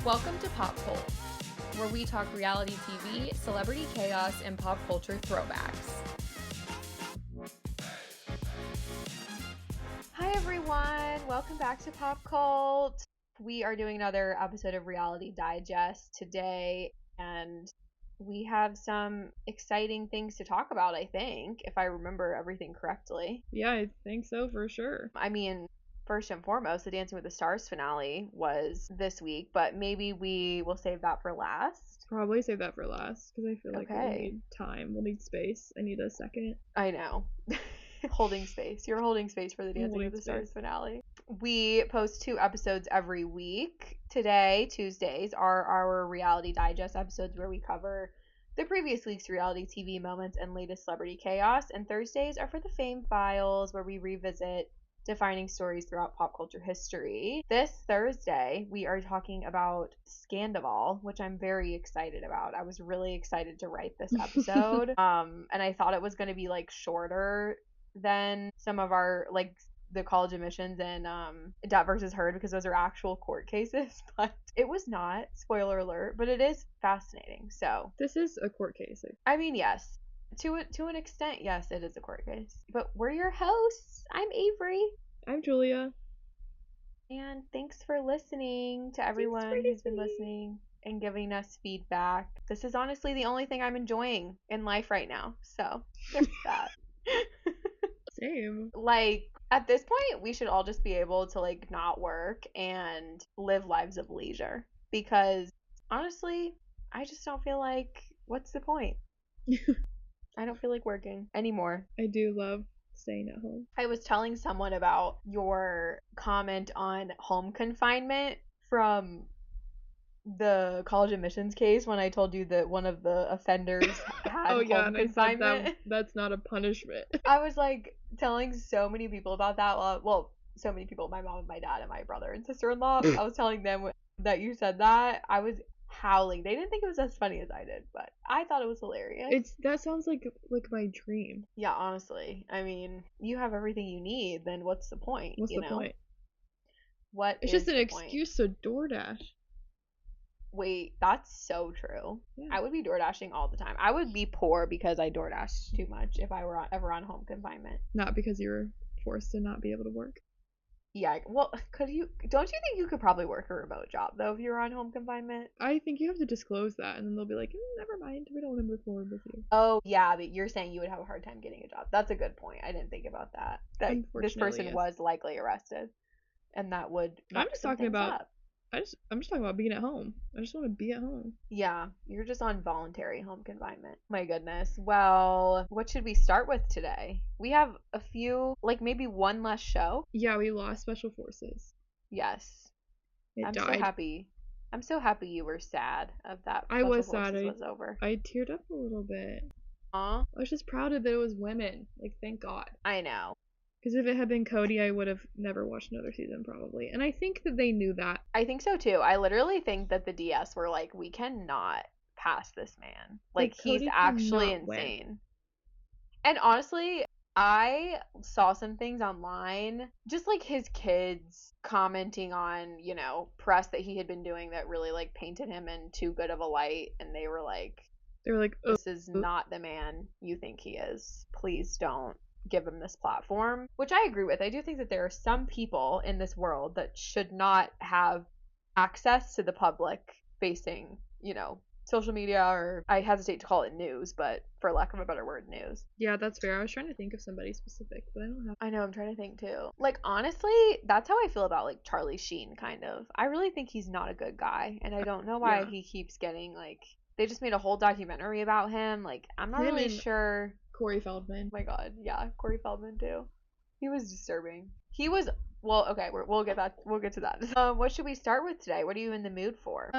Welcome to Pop Cult, where we talk reality TV, celebrity chaos, and pop culture throwbacks. Hi everyone, welcome back to Pop Cult. We are doing another episode of Reality Digest today, and we have some exciting things to talk about, I think, if I remember everything correctly. Yeah, I think so for sure. I mean, first and foremost, the Dancing with the Stars finale was this week, but maybe we will save that for last. Probably save that for last, because I feel like we'll Okay. need time. We'll need space. I need a second. I know. Holding space. You're holding space for the Dancing with the Stars finale. We post 2 episodes every week. Today, Tuesdays, are our Reality Digest episodes where we cover the previous week's reality TV moments and latest celebrity chaos. And Thursdays are for the Fame Files, where we revisit defining stories throughout pop culture history. This Thursday, we are talking about Scandival, which I'm very excited about. I was really excited to write this episode. And I thought it was going to be like shorter than some of our like the college admissions and Debt versus Heard, because those are actual court cases, but it was not, spoiler alert, but it is fascinating. So this is a court case. I mean, yes. To an extent, yes, it is a court case. But we're your hosts. I'm Avery. I'm Julia. And thanks for listening to everyone who's been listening and giving us feedback. This is honestly the only thing I'm enjoying in life right now. So there's that. Same. Like, at this point, we should all just be able to, like, not work and live lives of leisure. Because, honestly, I just don't feel like, what's the point? I don't feel like working anymore. I do love staying at home. I was telling someone about your comment on home confinement from the college admissions case when I told you that one of the offenders had home confinement. And that's not a punishment. I was like telling so many people about that. Well, so many people, my mom and my dad and my brother and sister-in-law. I was telling them that you said that. I was howling. They didn't think it was as funny as I did, but I thought it was hilarious. That sounds like my dream. Yeah, honestly. I mean, you have everything you need, then what's the point? What's the point? It's just an excuse to DoorDash. Wait, that's so true. Yeah. I would be DoorDashing all the time. I would be poor because I DoorDash too much if I were ever on home confinement. Not because you were forced to not be able to work. Yeah, well, don't you think you could probably work a remote job, though, if you were on home confinement? I think you have to disclose that, and then they'll be like, never mind, we don't want to move forward with you. Oh, yeah, but you're saying you would have a hard time getting a job. That's a good point. I didn't think about that. That this person was likely arrested, and that would I'm just talking about being at home. I just want to be at home. Yeah, you're just on voluntary home confinement. My goodness. Well, what should we start with today? We have a few, like maybe one less show. Yeah, we lost Special Forces. Yes. It died. So happy. I'm so happy you were sad of that. I was sad. Was over. I teared up a little bit. Aw. I was just proud that it was women. Like, thank God. I know. Because if it had been Cody, I would have never watched another season, probably. And I think that they knew that. I think so, too. I literally think that the DS were like, we cannot pass this man. Like he's actually insane. Win. And honestly, I saw some things online, just like his kids commenting on, press that he had been doing that really, like, painted him in too good of a light. And they were like, this is not the man you think he is. Please don't give him this platform, which I agree with. I do think that there are some people in this world that should not have access to the public facing, social media, or I hesitate to call it news, but for lack of a better word, news. Yeah, that's fair. I was trying to think of somebody specific, but I don't have. I know, I'm trying to think too. Like, honestly, that's how I feel about like Charlie Sheen, kind of. I really think he's not a good guy, and I don't know why he keeps getting like. They just made a whole documentary about him. Like, I'm not really sure. Corey Feldman. Oh my God, yeah, Corey Feldman too. He was disturbing. He was okay. We'll get to that. What should we start with today? What are you in the mood for?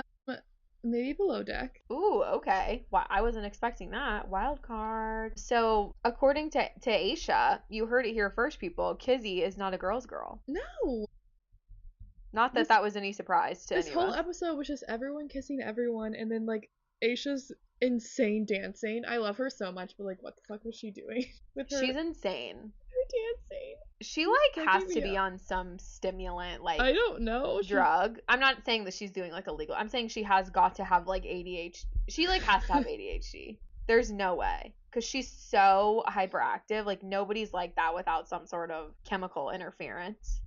Maybe Below Deck. Ooh, okay. Wow, I wasn't expecting that. Wild card. So, according to Aisha, you heard it here first, people. Kizzy is not a girl's girl. No. Not that that was any surprise to anyone. This whole episode was just everyone kissing everyone, and then like Aisha's insane dancing. I love her so much, but like, what the fuck was she doing with her? She's insane. Her dancing. She like has to be on some stimulant, like I don't know. drug. I'm not saying that she's doing like illegal. I'm saying she has got to have like ADHD. She like has to have ADHD. There's no way, because she's so hyperactive. Like nobody's like that without some sort of chemical interference.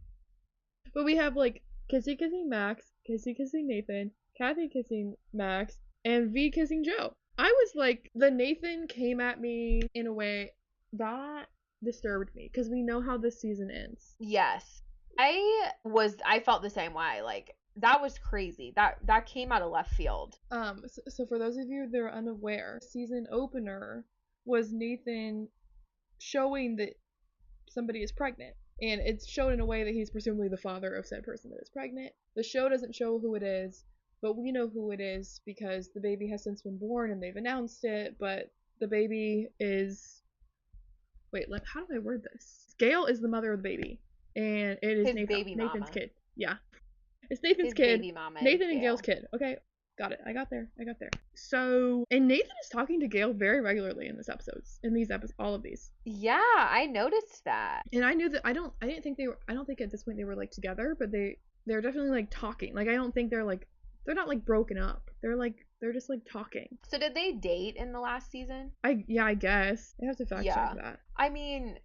But we have like Kissy kissing Max, Kissy kissing Nathan, Kathy kissing Max, and V kissing Joe. I was like, the Nathan came at me in a way that disturbed me, because we know how this season ends. Yes. I felt the same way. Like, that was crazy. That came out of left field. So for those of you that are unaware, season opener was Nathan showing that somebody is pregnant. And it's shown in a way that he's presumably the father of said person that is pregnant. The show doesn't show who it is, but we know who it is because the baby has since been born and they've announced it, but the baby is... Wait, how do I word this? Gail is the mother of the baby, and it is Nathan's kid. Yeah. It's Nathan's kid. Baby mama Nathan and Gail's kid. Okay, got it. I got there. So, and Nathan is talking to Gail very regularly in this episodes. In these episodes, all of these. Yeah, I noticed that. And I knew that I don't think at this point they were like together, but they're definitely like talking. Like I don't think they're not like broken up. They're just like talking. So did they date in the last season? I guess. I have to fact check that. I mean,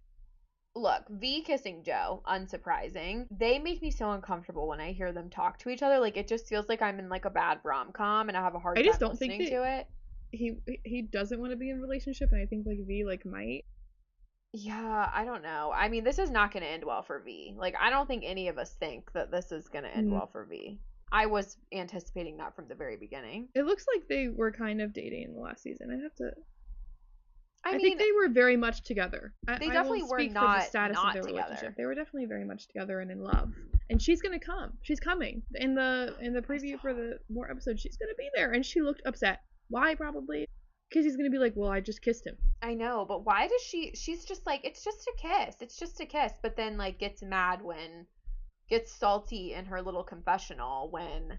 look, V kissing Joe, unsurprising. They make me so uncomfortable when I hear them talk to each other. Like, it just feels like I'm in like a bad rom-com and I have a hard time listening to it. He doesn't want to be in a relationship, and I think like V like might. Yeah, I don't know. I mean, this is not going to end well for V. Like, I don't think any of us think that this is going to end well for V. I was anticipating that from the very beginning. It looks like they were kind of dating in the last season. I think they were very much together. They definitely were not for the status not of their together. Relationship. They were definitely very much together and in love. And she's gonna come. She's coming. In the preview for the more episodes, she's gonna be there. And she looked upset. Why? Probably because he's gonna be like, well, I just kissed him. I know, but why does she's just like, it's just a kiss. It's just a kiss. But then like gets salty in her little confessional when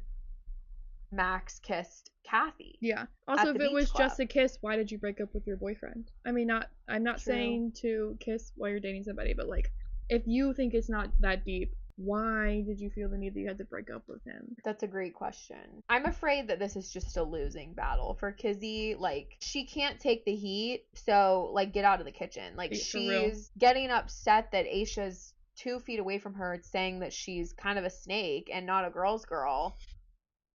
Max kissed Kathy. Yeah. Also, if it was just a kiss, why did you break up with your boyfriend? I mean, I'm not saying to kiss while you're dating somebody, but like, if you think it's not that deep, why did you feel the need that you had to break up with him? That's a great question. I'm afraid that this is just a losing battle for Kizzy. Like, she can't take the heat, so like, get out of the kitchen. Like, she's getting upset that Aisha's 2 feet away from her, saying that she's kind of a snake and not a girl's girl.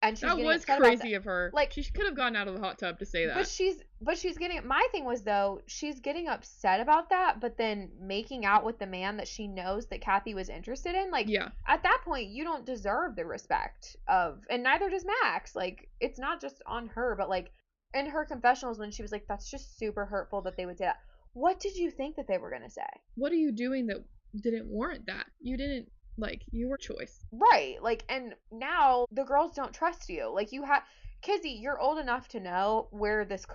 And she's that was crazy of her. Like, she could have gone out of the hot tub to say that. But she's getting. My thing was though, she's getting upset about that, but then making out with the man that she knows that Kathy was interested in. Like, at that point, you don't deserve the respect of, and neither does Max. Like, it's not just on her, but like in her confessionals when she was like, "That's just super hurtful that they would say that." What did you think that they were gonna say? What are you doing that didn't warrant that? You didn't. Like, your choice. Right. Like, and now the girls don't trust you. Like, you have... Kizzy, you're old enough to know how this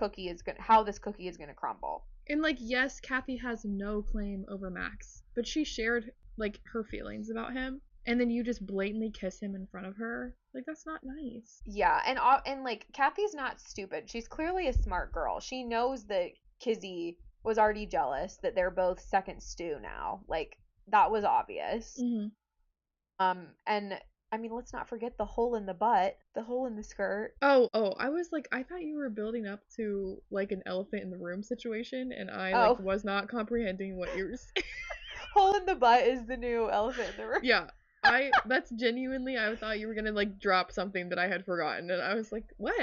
cookie is gonna crumble. And, like, yes, Kathy has no claim over Max. But she shared, like, her feelings about him. And then you just blatantly kiss him in front of her. Like, that's not nice. Yeah, and like, Kathy's not stupid. She's clearly a smart girl. She knows that Kizzy was already jealous that they're both second stew now. Like, that was obvious. Mm-hmm. And I mean, let's not forget the hole in the butt, the hole in the skirt. Oh, I was like, I thought you were building up to like an elephant in the room situation, and I like was not comprehending what you were saying. Hole in the butt is the new elephant in the room. Yeah, that's genuinely, I thought you were gonna like drop something that I had forgotten, and I was like, what?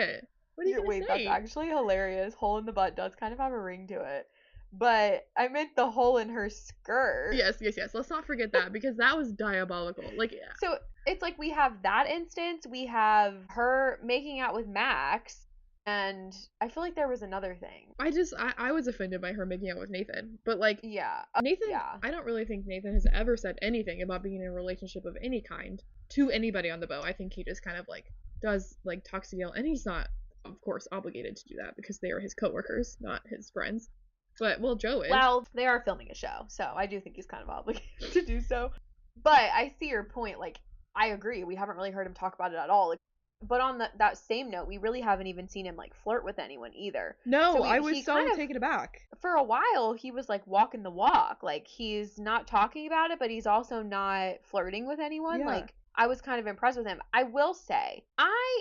What are you gonna say? Wait, that's actually hilarious. Hole in the butt does kind of have a ring to it. But I meant the hole in her skirt. Yes. Let's not forget that, because that was diabolical. Like, so it's like we have that instance. We have her making out with Max, and I feel like there was another thing. I was offended by her making out with Nathan, but like, Nathan. Yeah. I don't really think Nathan has ever said anything about being in a relationship of any kind to anybody on the boat. I think he just kind of like does like talks to Gail, and he's not, of course, obligated to do that because they are his coworkers, not his friends. But, well, Joe is. Well, they are filming a show, so I do think he's kind of obligated to do so. But I see your point. Like, I agree. We haven't really heard him talk about it at all. Like, But on that same note, we really haven't even seen him like flirt with anyone either. No, So I was so taken aback. For a while, he was like walking the walk. Like, he's not talking about it, but he's also not flirting with anyone. Yeah. Like, I was kind of impressed with him. I will say,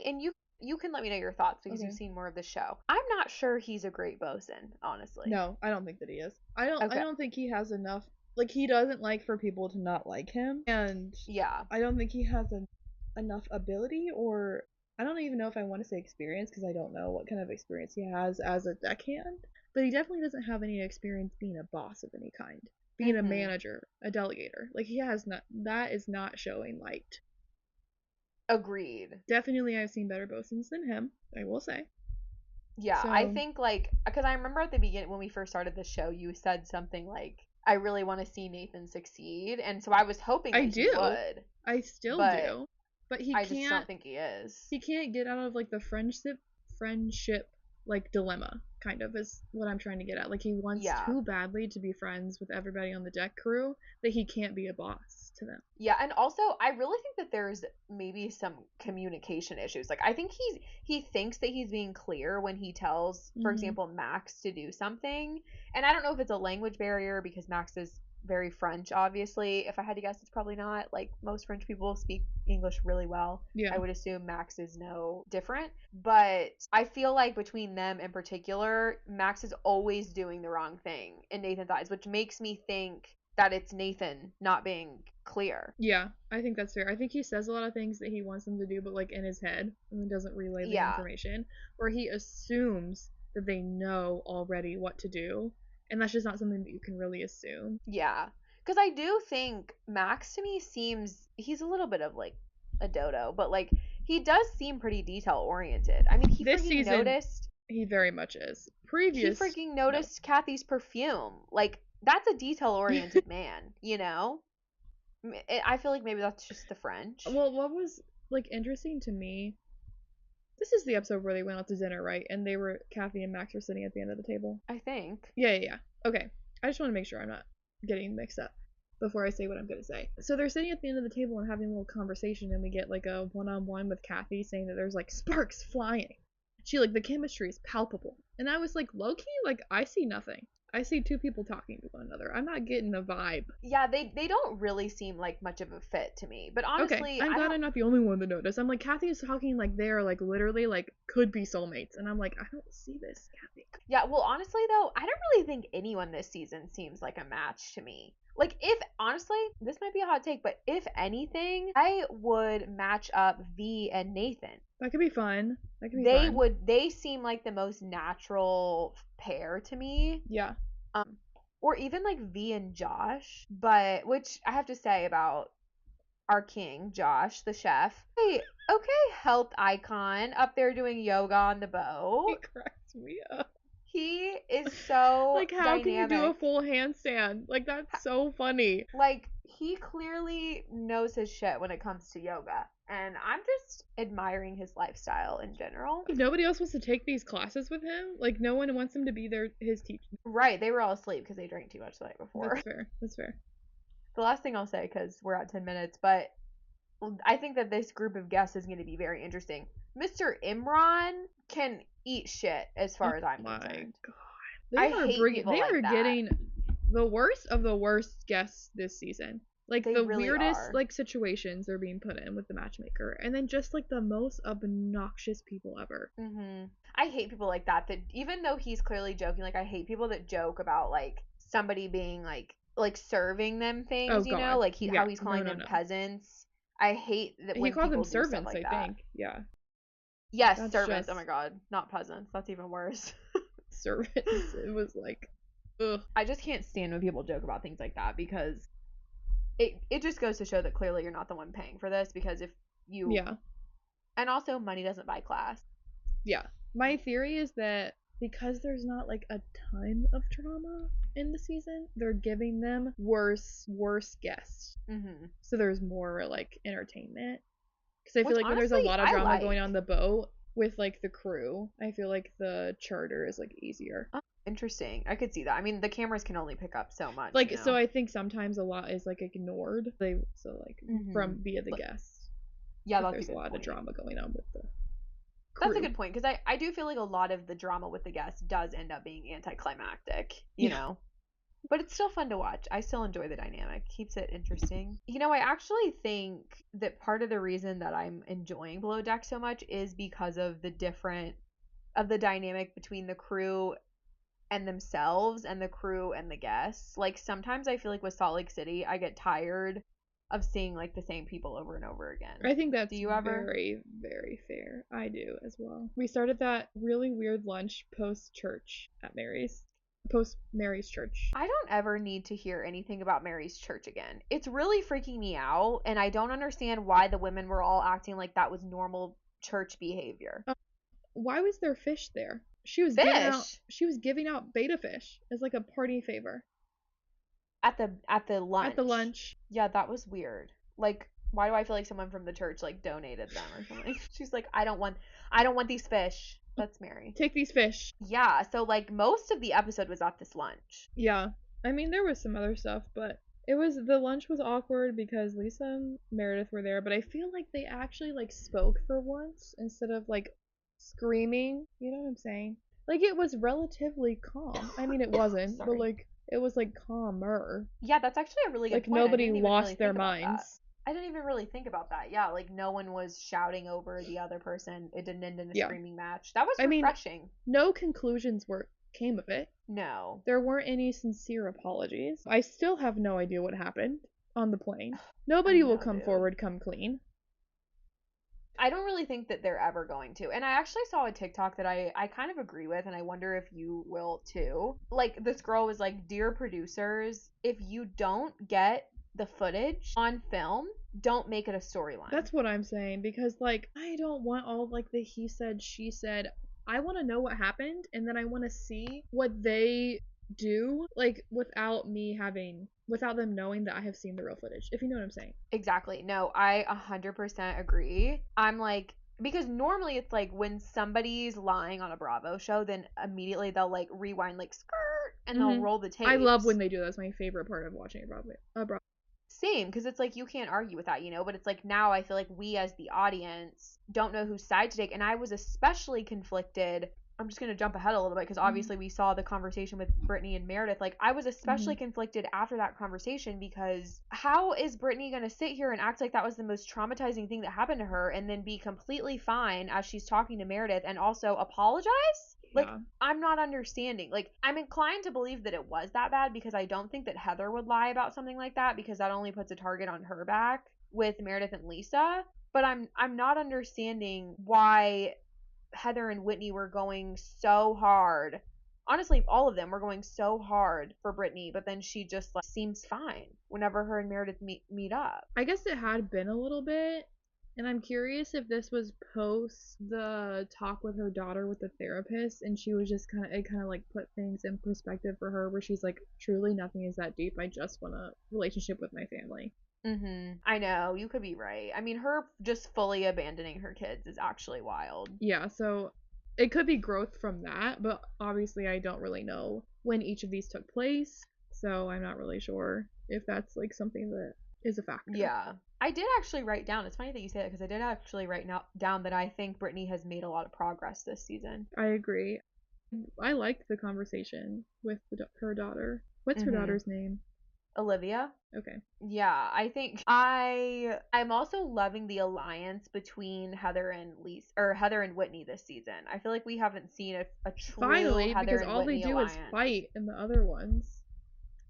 and you can let me know your thoughts because you've seen more of the show. I'm not sure he's a great bosun, honestly. No, I don't think that he is. I don't think he has enough. Like, he doesn't like for people to not like him, and yeah, I don't think he has enough ability, or I don't even know if I want to say experience because I don't know what kind of experience he has as a deckhand. But he definitely doesn't have any experience being a boss of any kind, being a manager, a delegator. Like, he has not. That is not showing light. Agreed. Definitely, I've seen better bosuns than him, I will say. Yeah, so, I think, like, because I remember at the beginning when we first started the show, you said something like, I really want to see Nathan succeed, and so I was hoping that he would. I still do. But I just don't think he is. He can't get out of, like, the friendship like, dilemma, kind of, is what I'm trying to get at. Like, he wants too badly to be friends with everybody on the deck crew that he can't be a boss to them. Yeah, and also, I really think that there's maybe some communication issues. Like, I think he thinks that he's being clear when he tells, for example, Max to do something. And I don't know if it's a language barrier because Max is very French, obviously. If I had to guess, it's probably not. Like, most French people speak English really well. Yeah. I would assume Max is no different. But I feel like between them in particular, Max is always doing the wrong thing in Nathan's eyes, which makes me think that it's Nathan not being clear. Yeah, I think that's fair. I think he says a lot of things that he wants them to do, but, like, in his head, and doesn't relay the information. Or he assumes that they know already what to do. And that's just not something that you can really assume. Yeah. Because I do think Max to me seems, he's a little bit of like a dodo, but like he does seem pretty detail oriented. I mean, he noticed. He very much is. He freaking noticed Kathy's perfume. Like, that's a detail oriented man, you know? I feel like maybe that's just the French. Well, what was like interesting to me, this is the episode where they went out to dinner, right? And Kathy and Max were sitting at the end of the table. I think. Yeah. Okay. I just want to make sure I'm not getting mixed up before I say what I'm going to say. So they're sitting at the end of the table and having a little conversation, and we get like a one-on-one with Kathy saying that there's like sparks flying. She, like, the chemistry is palpable. And I was like, low-key, like, I see nothing. I see two people talking to one another. I'm not getting a vibe. Yeah, they don't really seem like much of a fit to me. But honestly, okay, I'm glad I'm not the only one to notice. I'm like, Kathy is talking like they're like literally like could be soulmates, and I'm like, I don't see this, Kathy. Yeah, well, honestly though, I don't really think anyone this season seems like a match to me. Like, if honestly, this might be a hot take, but if anything, I would match up V and Nathan. That could be fun. They seem like the most natural pair to me. Yeah. Or even like V and Josh, but which I have to say about our king, Josh, the chef. Hey, okay, health icon up there doing yoga on the boat. He cracks me up. He is so like, how dynamic. can you do a full handstand? Like, that's so funny. Like, he clearly knows his shit when it comes to yoga. And I'm just admiring his lifestyle in general. Nobody else wants to take these classes with him. Like, no one wants him to be his teacher. Right, they were all asleep because they drank too much the night before. That's fair. The last thing I'll say, because we're at 10 minutes, but I think that this group of guests is going to be very interesting. Mr. Imran can eat shit as far as I'm concerned. My God. They are getting the worst of the worst guests this season. Like, they the really weirdest like situations they're being put in with the matchmaker, and then just like the most obnoxious people ever. I hate people like that even though he's clearly joking, like I hate people that joke about like somebody being like serving them things, you know, like how he's calling them peasants. I hate that when he called them servants, like I think. Yeah. Yes, that's servants. Oh my God, not peasants. That's even worse. Servants. It was like, ugh. I just can't stand when people joke about things like that because it just goes to show that clearly you're not the one paying for this, because if you and also money doesn't buy class. Yeah. My theory is that because there's not like a ton of drama in the season, they're giving them worse guests. So there's more like entertainment. Because I feel like when there's a lot of drama going on the boat with like the crew, I feel like the charter is like easier. Interesting. I could see that. I mean, the cameras can only pick up so much. Like, you know? So I think sometimes a lot is like ignored. From via the guests. Yeah, if that's there's a good a lot point. of drama going on with the crew. That's a good point, because I do feel like a lot of the drama with the guests does end up being anticlimactic, you know? But it's still fun to watch. I still enjoy the dynamic. Keeps it interesting. You know, I actually think that part of the reason that I'm enjoying Below Deck so much is because of the dynamic between the crew and themselves and the crew and the guests. Like, sometimes I feel like with Salt Lake City, I get tired of seeing like the same people over and over again. I think that's Do you ever? very, very fair. I do as well. We started that really weird lunch post church at Mary's. Post Mary's church. I don't ever need to hear anything about Mary's church again. It's really freaking me out, and I don't understand why the women were all acting like that was normal church behavior. Why was there fish there? She was giving out beta fish as like a party favor. At the lunch. At the lunch. Yeah, that was weird. Like, why do I feel like someone from the church like donated them or something? She's like, I don't want these fish. That's Mary. Take these fish. Yeah, so like most of the episode was at this lunch. Yeah. I mean, there was some other stuff, but the lunch was awkward because Lisa and Meredith were there, but I feel like they actually like spoke for once instead of like screaming. You know what I'm saying? Like, it was relatively calm. I mean, it wasn't, but like it was like calmer. Yeah, that's actually a really good like point. Nobody lost their minds. I didn't even really think about that. Yeah, like no one was shouting over the other person. It didn't end in a screaming match. That was refreshing. I mean, no conclusions came of it. No. There weren't any sincere apologies. I still have no idea what happened on the plane. Nobody will come forward, come clean. I don't really think that they're ever going to. And I actually saw a TikTok that I kind of agree with, and I wonder if you will too. Like, this girl was like, "Dear producers, if you don't get the footage on film, don't make it a storyline." That's what I'm saying, because like I don't want all like the he said, she said. I want to know what happened, and then I want to see what they do, like without them knowing that I have seen the real footage, if you know what I'm saying. Exactly. No, I 100% agree. I'm like, because normally it's like when somebody's lying on a Bravo show, then immediately they'll like rewind, like skirt, and they'll roll the tape. I love when they do that. That's my favorite part of watching a Bravo. Same, because it's like you can't argue with that, you know, but it's like now I feel like we as the audience don't know whose side to take, and I was especially conflicted. I'm just going to jump ahead a little bit because obviously we saw the conversation with Brittany and Meredith. Like, I was especially conflicted after that conversation, because how is Brittany going to sit here and act like that was the most traumatizing thing that happened to her and then be completely fine as she's talking to Meredith and also apologize? Like, I'm not understanding. Like, I'm inclined to believe that it was that bad, because I don't think that Heather would lie about something like that, because that only puts a target on her back with Meredith and Lisa. But I'm not understanding why Heather and Whitney were going so hard. Honestly, all of them were going so hard for Brittany, but then she just like seems fine whenever her and Meredith meet up. I guess it had been a little bit. And I'm curious if this was post the talk with her daughter with the therapist, and she was just kind of like put things in perspective for her, where she's like, truly nothing is that deep. I just want a relationship with my family. I know, you could be right. I mean, her just fully abandoning her kids is actually wild. Yeah, so it could be growth from that, but obviously I don't really know when each of these took place, so I'm not really sure if that's like something that is a factor. Yeah. I did actually write down, it's funny that you say that, because I did actually write down that I think Brittany has made a lot of progress this season. I agree. I liked the conversation with her daughter. What's her daughter's name? Olivia. Okay. Yeah, I think I'm also loving the alliance between Heather and Whitney this season. I feel like we haven't seen a true Finally, Heather because and all Whitney they do alliance. is fight in the other ones.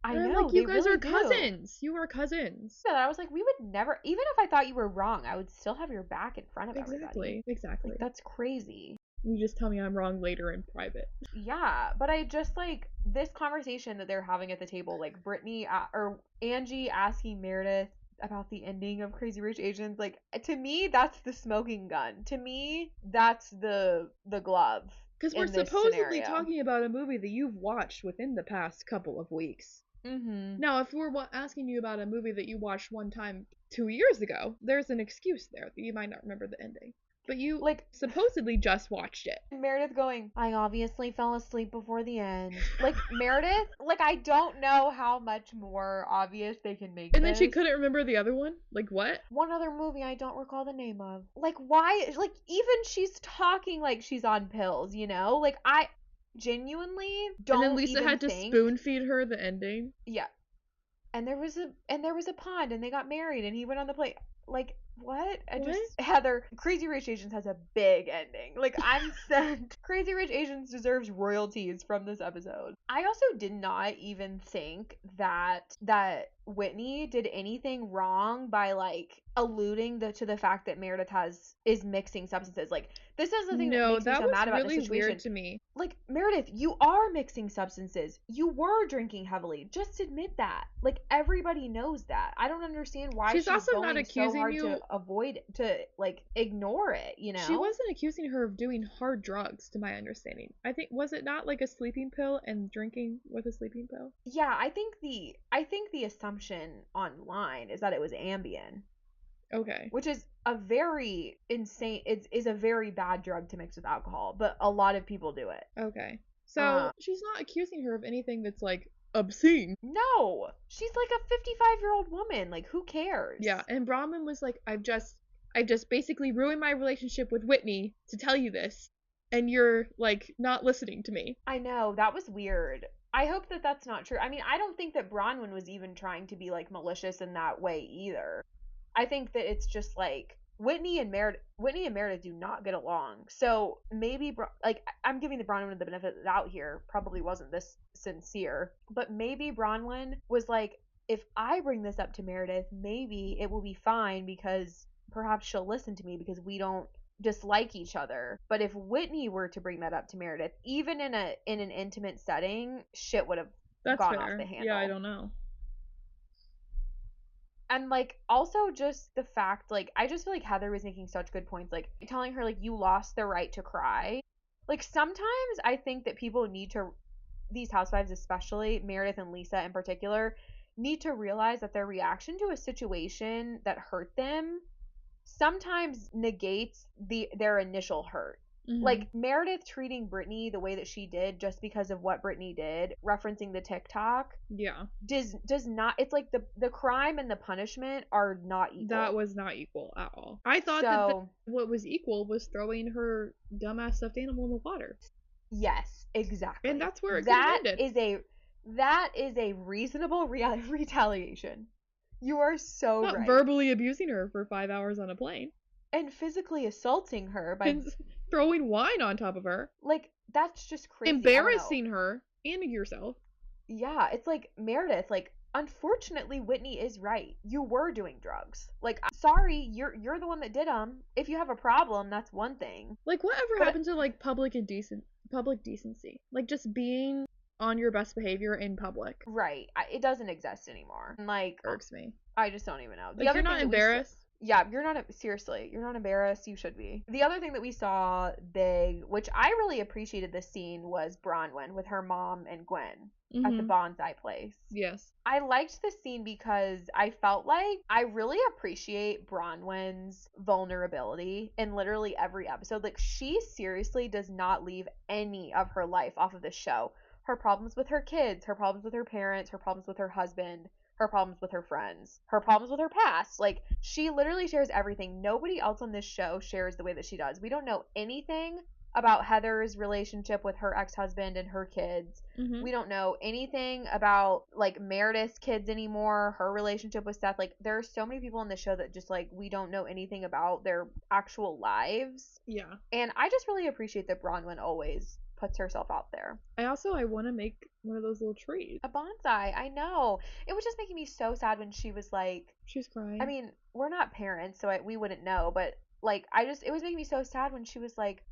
I know, like, you guys really are cousins. You are cousins. So I was like, we would never, even if I thought you were wrong, I would still have your back in front of everybody. Exactly. Like, that's crazy. You just tell me I'm wrong later in private. Yeah, but I just like this conversation that they're having at the table, like Brittany or Angie asking Meredith about the ending of Crazy Rich Asians. Like, to me, that's the smoking gun. To me, that's the glove. Because we're supposedly talking about a movie that you've watched within the past couple of weeks. Now, if we're asking you about a movie that you watched one time 2 years ago, there's an excuse there that you might not remember the ending. But you like supposedly just watched it. Meredith going, I obviously fell asleep before the end. Like, Meredith, like, I don't know how much more obvious they can make And this. then she couldn't remember the other one? Like, what? One other movie I don't recall the name of. Like, why? Like, even she's talking like she's on pills, you know? Like, I genuinely don't. And then Lisa even had to think... spoon feed her the ending. Yeah. And there was a pond, and they got married, and he went on the plane. Like, what? Heather, Crazy Rich Asians has a big ending. Like, I'm sent. Crazy Rich Asians deserves royalties from this episode. I also did not even think that Whitney did anything wrong by, like, alluding to the fact that Meredith is mixing substances. Like, this is the thing that makes me so mad about the situation. No, that was really weird to me. Like, Meredith, you are mixing substances. You were drinking heavily. Just admit that. Like, everybody knows that. I don't understand why she's also going not accusing so hard you to ignore it, you know? She wasn't accusing her of doing hard drugs, to my understanding. I think, was it not like a sleeping pill and drinking with a sleeping pill? Yeah, I think the assumption online is that it was Ambien. Okay. Which is a very insane, is a very bad drug to mix with alcohol, but a lot of people do it. Okay. So she's not accusing her of anything that's like obscene. No, she's like a 55-year-old woman. Like, who cares? Yeah, and Bronwyn was like, I've just basically ruined my relationship with Whitney to tell you this, and you're like not listening to me. I know, that was weird. I hope that that's not true. I mean, I don't think that Bronwyn was even trying to be like malicious in that way either. I think that it's just like Whitney and Meredith do not get along. So maybe, like, I'm giving the Bronwyn the benefit of the doubt here. Probably wasn't this sincere, but maybe Bronwyn was like, if I bring this up to Meredith, maybe it will be fine because perhaps she'll listen to me because we don't dislike each other. But if Whitney were to bring that up to Meredith, even in an intimate setting, shit would have gone off the handle. Yeah, I don't know. And, like, also just the fact, like, I just feel like Heather was making such good points, like, telling her, like, you lost the right to cry. Like, sometimes I think that people need to, these housewives especially, Meredith and Lisa in particular, need to realize that their reaction to a situation that hurt them sometimes negates their initial hurt. Mm-hmm. Like, Meredith treating Brittany the way that she did just because of what Brittany did, referencing the TikTok. Yeah. Does not, it's like the crime and the punishment are not equal. That was not equal at all. I thought what was equal was throwing her dumbass stuffed animal in the water. Yes, exactly. And that's where it could have ended. That is a reasonable retaliation. You are so not right. Verbally abusing her for 5 hours on a plane. And physically assaulting her by throwing wine on top of her. Like, that's just crazy. Embarrassing her and yourself. Yeah, it's like, Meredith, like, unfortunately, Whitney is right. You were doing drugs. Like, sorry, you're the one that did them. If you have a problem, that's one thing. Like, whatever happened to, like, public decency? Like, just being on your best behavior in public. Right. It doesn't exist anymore. And, like, irks me. I just don't even know. Like, you're not embarrassed? Yeah, you're not, seriously, you're not embarrassed. You should be. The other thing that we saw big, which I really appreciated this scene, was Bronwyn with her mom and Gwen at the bonsai place. Yes. I liked this scene because I felt like I really appreciate Bronwyn's vulnerability in literally every episode. Like, she seriously does not leave any of her life off of this show. Her problems with her kids, her problems with her parents, her problems with her husband, her problems with her friends, her problems with her past. Like, she literally shares everything. Nobody else on this show shares the way that she does. We don't know anything about Heather's relationship with her ex-husband and her kids. Mm-hmm. We don't know anything about, like, Meredith's kids anymore, her relationship with Seth. Like, there are so many people on the show that just, like, we don't know anything about their actual lives. Yeah. And I just really appreciate that Bronwyn always puts herself out there. I want to make one of those little trees. A bonsai, I know. It was just making me so sad when she was like... She was crying. I mean, we're not parents, so we wouldn't know, but, like, it was making me so sad when she was like,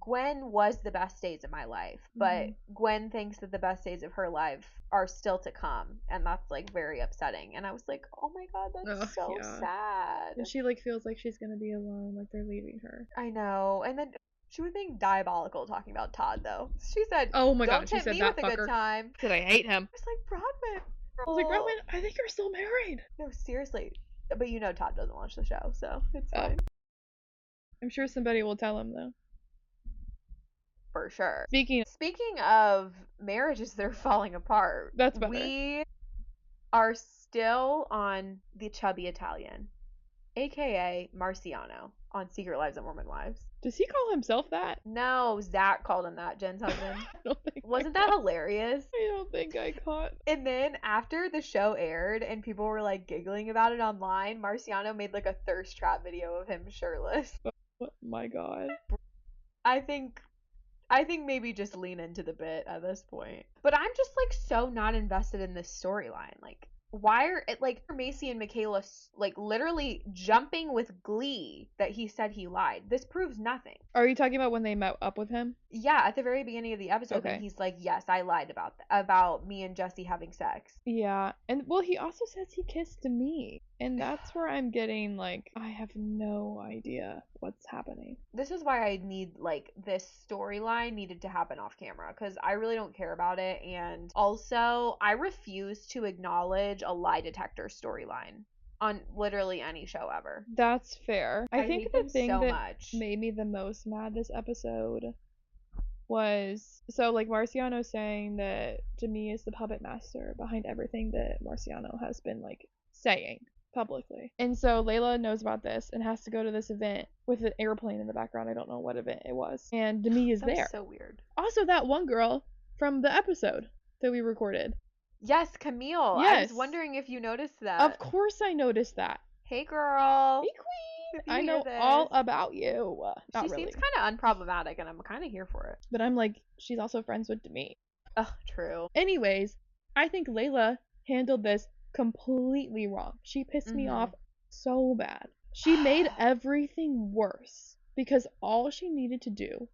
Gwen was the best days of my life, but Gwen thinks that the best days of her life are still to come, and that's, like, very upsetting. And I was like, oh my god, that's so sad. And she, like, feels like she's gonna be alone, like they're leaving her. I know. And then she was being diabolical talking about Todd, though. She said, "Oh my god," she said that with fucker. A good time. Said I hate him. I was like, Bronwyn. I was like, Bronwyn, I think you're still married. No, seriously. But you know Todd doesn't watch the show, so it's fine. I'm sure somebody will tell him, though. For sure. Speaking of marriages that are falling apart, That's better. We are still on the chubby Italian, aka Marciano, on Secret Lives of Mormon Wives. Does he call himself that? No, Zach called him that, Jen's husband. Wasn't that hilarious? I don't think I caught. And then after the show aired and people were like giggling about it online, Marciano made like a thirst trap video of him shirtless. Oh my god. I think maybe just lean into the bit at this point. But I'm just like so not invested in this storyline. Like, why are it like Macy and Michaela like literally jumping with glee that he said he lied? This proves nothing. Are you talking about when they met up with him? Yeah, at the very beginning of the episode, when he's like, "Yes, I lied about me and Jesse having sex." Yeah, and well, he also says he kissed me, and that's where I'm getting like, I have no idea what's happening. This is why I need like this storyline needed to happen off camera, because I really don't care about it, and also I refuse to acknowledge a lie detector storyline on literally any show ever. That's fair. I think the thing so that much. made me the most mad this episode was, so like Marciano saying that Demi is the puppet master behind everything that Marciano has been like saying publicly. And so Layla knows about this and has to go to this event with an airplane in the background. I don't know what event it was. And Demi is there. So weird. Also, that one girl from the episode that we recorded. Yes, Camille. Yes. I was wondering if you noticed that. Of course I noticed that. Hey, girl. Hey, queen. I know all about you. She seems kind of unproblematic, and I'm kind of here for it. But I'm like, she's also friends with Demi. Oh, true. Anyways, I think Layla handled this completely wrong. She pissed me off so bad. She made everything worse because all she needed to do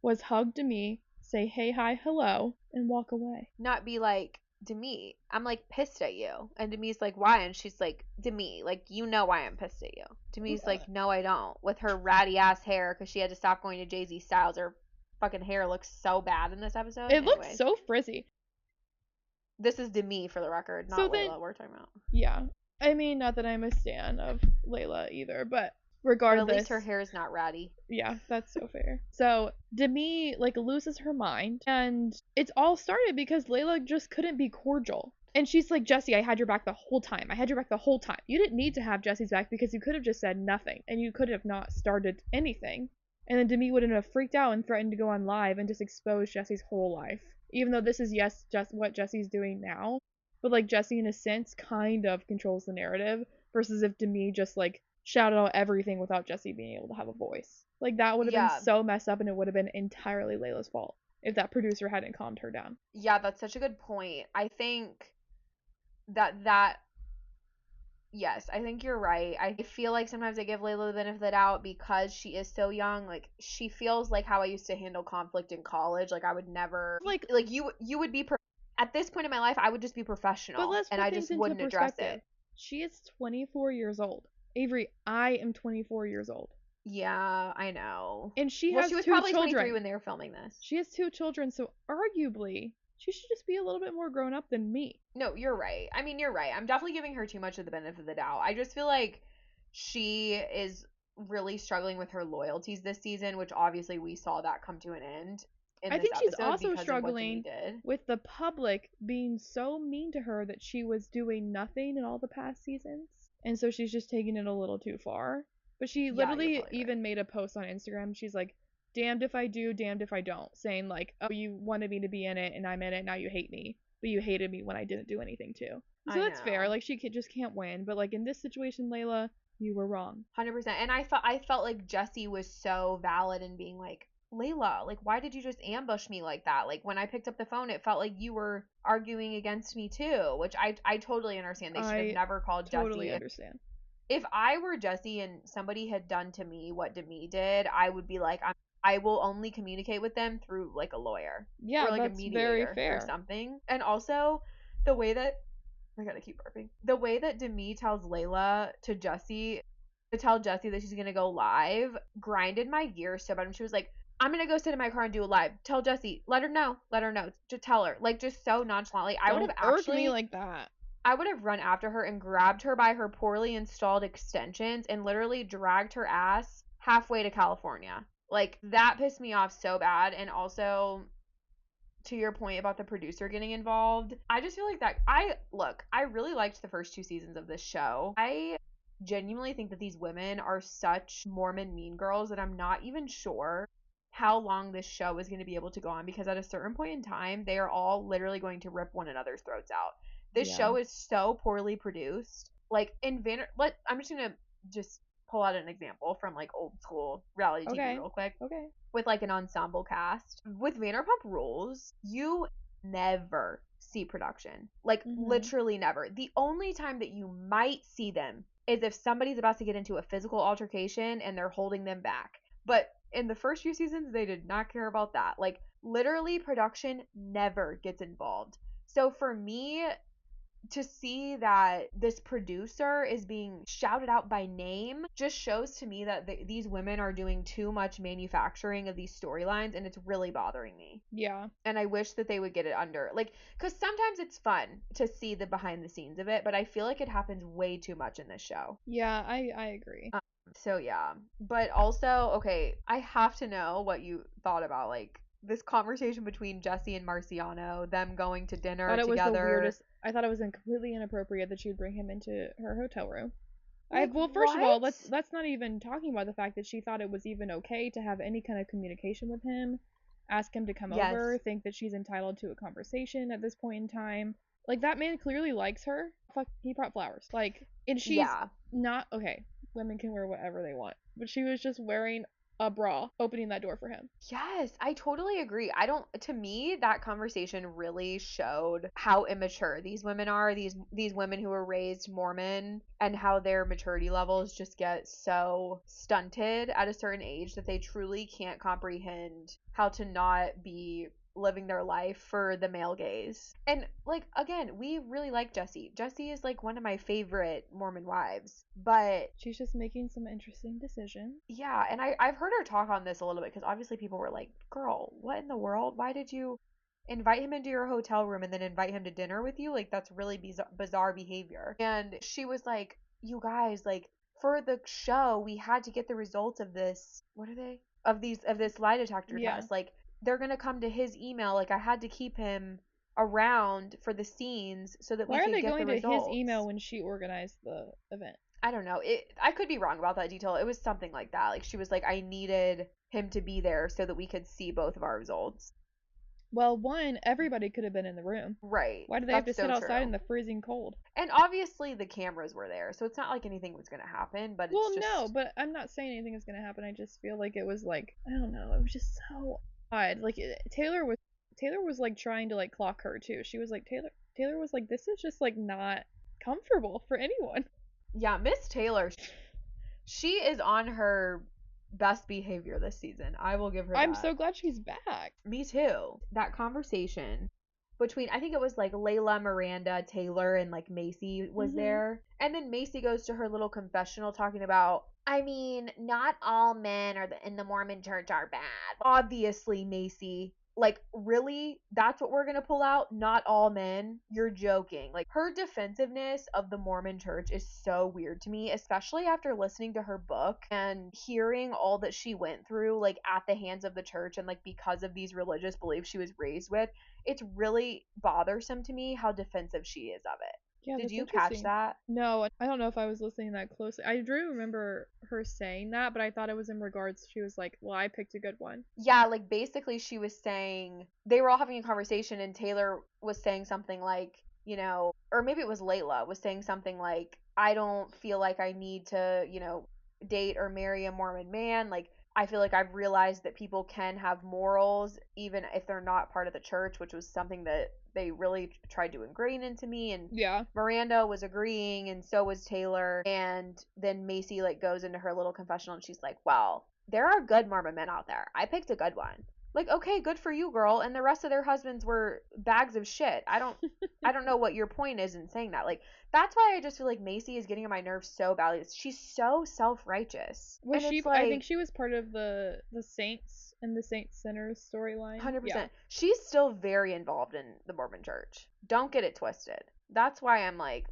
was hug Demi, say hey, hi, hello, and walk away. Not be like, Demi, I'm like pissed at you. And Demi's like, why? And she's like, Demi, like, you know why I'm pissed at you. Demi's like, no, I don't. With her ratty ass hair, because she had to stop going to Jay-Z Styles. Her fucking hair looks so bad in this episode. It looks so frizzy. This is Demi, for the record, not Layla we're talking about. Yeah. I mean, not that I'm a stan of Layla either, but regardless. But at least her hair is not ratty. Yeah, that's so fair. So Demi like loses her mind, and it's all started because Layla just couldn't be cordial. And she's like, Jesse, I had your back the whole time. I had your back the whole time. You didn't need to have Jesse's back because you could have just said nothing, and you could have not started anything. And then Demi wouldn't have freaked out and threatened to go on live and just expose Jesse's whole life. Even though this is, yes, just what Jesse's doing now. But like Jesse, in a sense, kind of controls the narrative. Versus if Demi just like shouted out everything without Jesse being able to have a voice. Like that would have been so messed up, and it would have been entirely Layla's fault if that producer hadn't calmed her down. Yeah, that's such a good point. I think yes, I think you're right. I feel like sometimes I give Layla the benefit of the doubt because she is so young. Like, she feels like how I used to handle conflict in college. Like, I would never like you would be at this point in my life, I would just be professional, and I just wouldn't address it. She is 24 years old. Avery, I am 24 years old. Yeah, I know. And she was probably children. 23 when they were filming this. She has 2 children, so arguably she should just be a little bit more grown up than me. No, you're right. I mean, you're right. I'm definitely giving her too much of the benefit of the doubt. I just feel like she is really struggling with her loyalties this season, which obviously we saw that come to an end. I think she's also struggling with the public being so mean to her that she was doing nothing in all the past seasons. And so she's just taking it a little too far. But she literally even made a post on Instagram. She's like, damned if I do, damned if I don't. Saying like, oh, you wanted me to be in it and I'm in it, now you hate me. But you hated me when I didn't do anything too. So that's fair. Like, she just can't win. But like in this situation, Layla, you were wrong. 100%. And I felt like Jesse was so valid in being like, Layla, like, why did you just ambush me like that? Like, when I picked up the phone, it felt like you were arguing against me too, which I totally understand. They should have never called Jesse. Totally understand. If I were Jesse and somebody had done to me what Demi did, I would be like, I will only communicate with them through like a lawyer. Yeah, or like that's a mediator very fair. Or something. And also, the way that I gotta keep burping. The way that Demi tells Layla to Jesse to tell Jesse that she's gonna go live grinded my gears so bad. And she was like, I'm gonna go sit in my car and do a live. Tell Jesse. Let her know. Just tell her. Like, just so nonchalantly. I would have actually me like that. I would have run after her and grabbed her by her poorly installed extensions and literally dragged her ass halfway to California. Like, that pissed me off so bad. And also, to your point about the producer getting involved, I just feel like that I really liked the first 2 seasons of this show. I genuinely think that these women are such Mormon mean girls that I'm not even sure how long this show is going to be able to go on, because at a certain point in time they are all literally going to rip one another's throats out. This show is so poorly produced. Like, I'm just going to just pull out an example from like old school reality TV real quick. Okay. With like an ensemble cast. With Vanderpump Rules, you never see production. Like, literally never. The only time that you might see them is if somebody's about to get into a physical altercation and they're holding them back. But in the first few seasons, they did not care about that. Like, literally, production never gets involved. So for me, to see that this producer is being shouted out by name just shows to me that these women are doing too much manufacturing of these storylines, and it's really bothering me. Yeah. And I wish that they would get it under, like, because sometimes it's fun to see the behind the scenes of it, but I feel like it happens way too much in this show. Yeah, I agree. So yeah, but also, okay, I have to know what you thought about like this conversation between Jesse and Marciano, them going to dinner together. Was the weirdest. I thought it was completely inappropriate that she would bring him into her hotel room. Like, first of all, let's not even talking about the fact that she thought it was even okay to have any kind of communication with him, ask him to come over, think that she's entitled to a conversation at this point in time. Like, that man clearly likes her. Fuck, he brought flowers. Like, and she's not okay. Women can wear whatever they want, but she was just wearing a bra, opening that door for him. Yes, I totally agree. To me, that conversation really showed how immature these women are, these women who were raised Mormon, and how their maturity levels just get so stunted at a certain age that they truly can't comprehend how to not be living their life for the male gaze. And like, again, we really like Jessie. Jessie is like one of my favorite Mormon wives, but she's just making some interesting decisions. Yeah, and I've heard her talk on this a little bit, because obviously people were like, girl, what in the world? Why did you invite him into your hotel room and then invite him to dinner with you? Like, that's really bizarre behavior. And she was like, you guys, like, for the show, we had to get the results of this, of this lie detector test. Like, they're gonna come to his email. Like, I had to keep him around for the scenes so that we could get the results. Why are they going to his email when she organized the event? I don't know. I could be wrong about that detail. It was something like that. Like, she was like, I needed him to be there so that we could see both of our results. Well, one, everybody could have been in the room. Right. Why do they have to sit outside in the freezing cold? And obviously the cameras were there, so it's not like anything was going to happen, but it's just... no, but I'm not saying anything is going to happen. I just feel like it was like, I don't know, it was just so odd. Like, Taylor was like trying to like clock her too. She was like, Taylor was like, this is just like not comfortable for anyone. Yeah, Miss Taylor, she is on her best behavior this season. I will give her that. I'm so glad she's back. Me too. That conversation between, I think it was like Layla, Miranda, Taylor, and like Macy was there. And then Macy goes to her little confessional talking about, I mean, not all men in the Mormon church are bad. Obviously, Macy. Like, really? That's what we're gonna pull out? Not all men? You're joking. Like, her defensiveness of the Mormon church is so weird to me, especially after listening to her book and hearing all that she went through, like, at the hands of the church and, like, because of these religious beliefs she was raised with. It's really bothersome to me how defensive she is of it. Yeah, did you catch that? No, I don't know if I was listening that closely. I do remember her saying that, but I thought it was in regards, she was like, well, I picked a good one. Yeah, like basically she was saying, they were all having a conversation and Taylor was saying something like, you know, or maybe it was Layla was saying something like, I don't feel like I need to, you know, date or marry a Mormon man. Like, I feel like I've realized that people can have morals even if they're not part of the church, which was something that they really tried to ingrain into me. And Miranda was agreeing, and so was Taylor. And then Macy like goes into her little confessional and she's like, well, there are good Mormon men out there. I picked a good one. Like, okay, good for you, girl. And the rest of their husbands were bags of shit. I don't know what your point is in saying that. Like, that's why I just feel like Macy is getting on my nerves so badly. She's so self-righteous. Was she? Like, I think she was part of the Saints and the Saints Sinners storyline. 100%. Yeah. She's still very involved in the Mormon church. Don't get it twisted. That's why I'm like,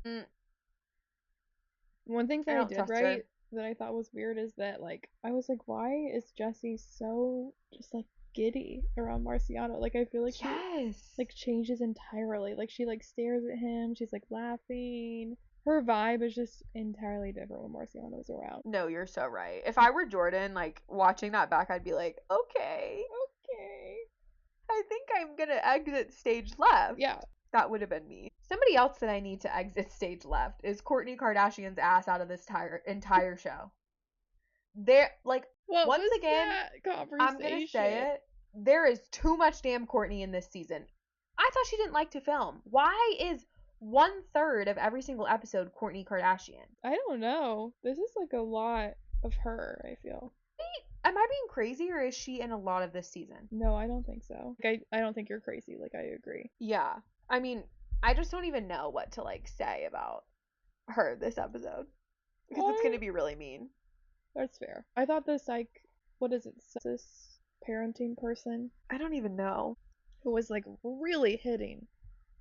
One thing that I did right that I thought was weird is that, like, I was like, why is Jessie so just, like, giddy around Marciano? Like, I feel like she, like, changes entirely. Like, she, like, stares at him. She's, like, laughing. Her vibe is just entirely different when Marciano's around. No, you're so right. If I were Jordan, like, watching that back, I'd be like, okay. I think I'm gonna exit stage left. Yeah. That would have been me. Somebody else that I need to exit stage left is Kourtney Kardashian's ass out of this entire show. There, like, once again, I'm gonna say it. There is too much damn Kourtney in this season. I thought she didn't like to film. Why is 1/3 of every single episode Kourtney Kardashian? I don't know. This is like a lot of her, I feel. Am I being crazy, or is she in a lot of this season? No, I don't think so. Like, I don't think you're crazy. Like, I agree. Yeah. I mean, I just don't even know what to, like, say about her this episode. Because it's going to be really mean. That's fair. I thought this, like, what is it, this parenting person? I don't even know. Who was, like, really hitting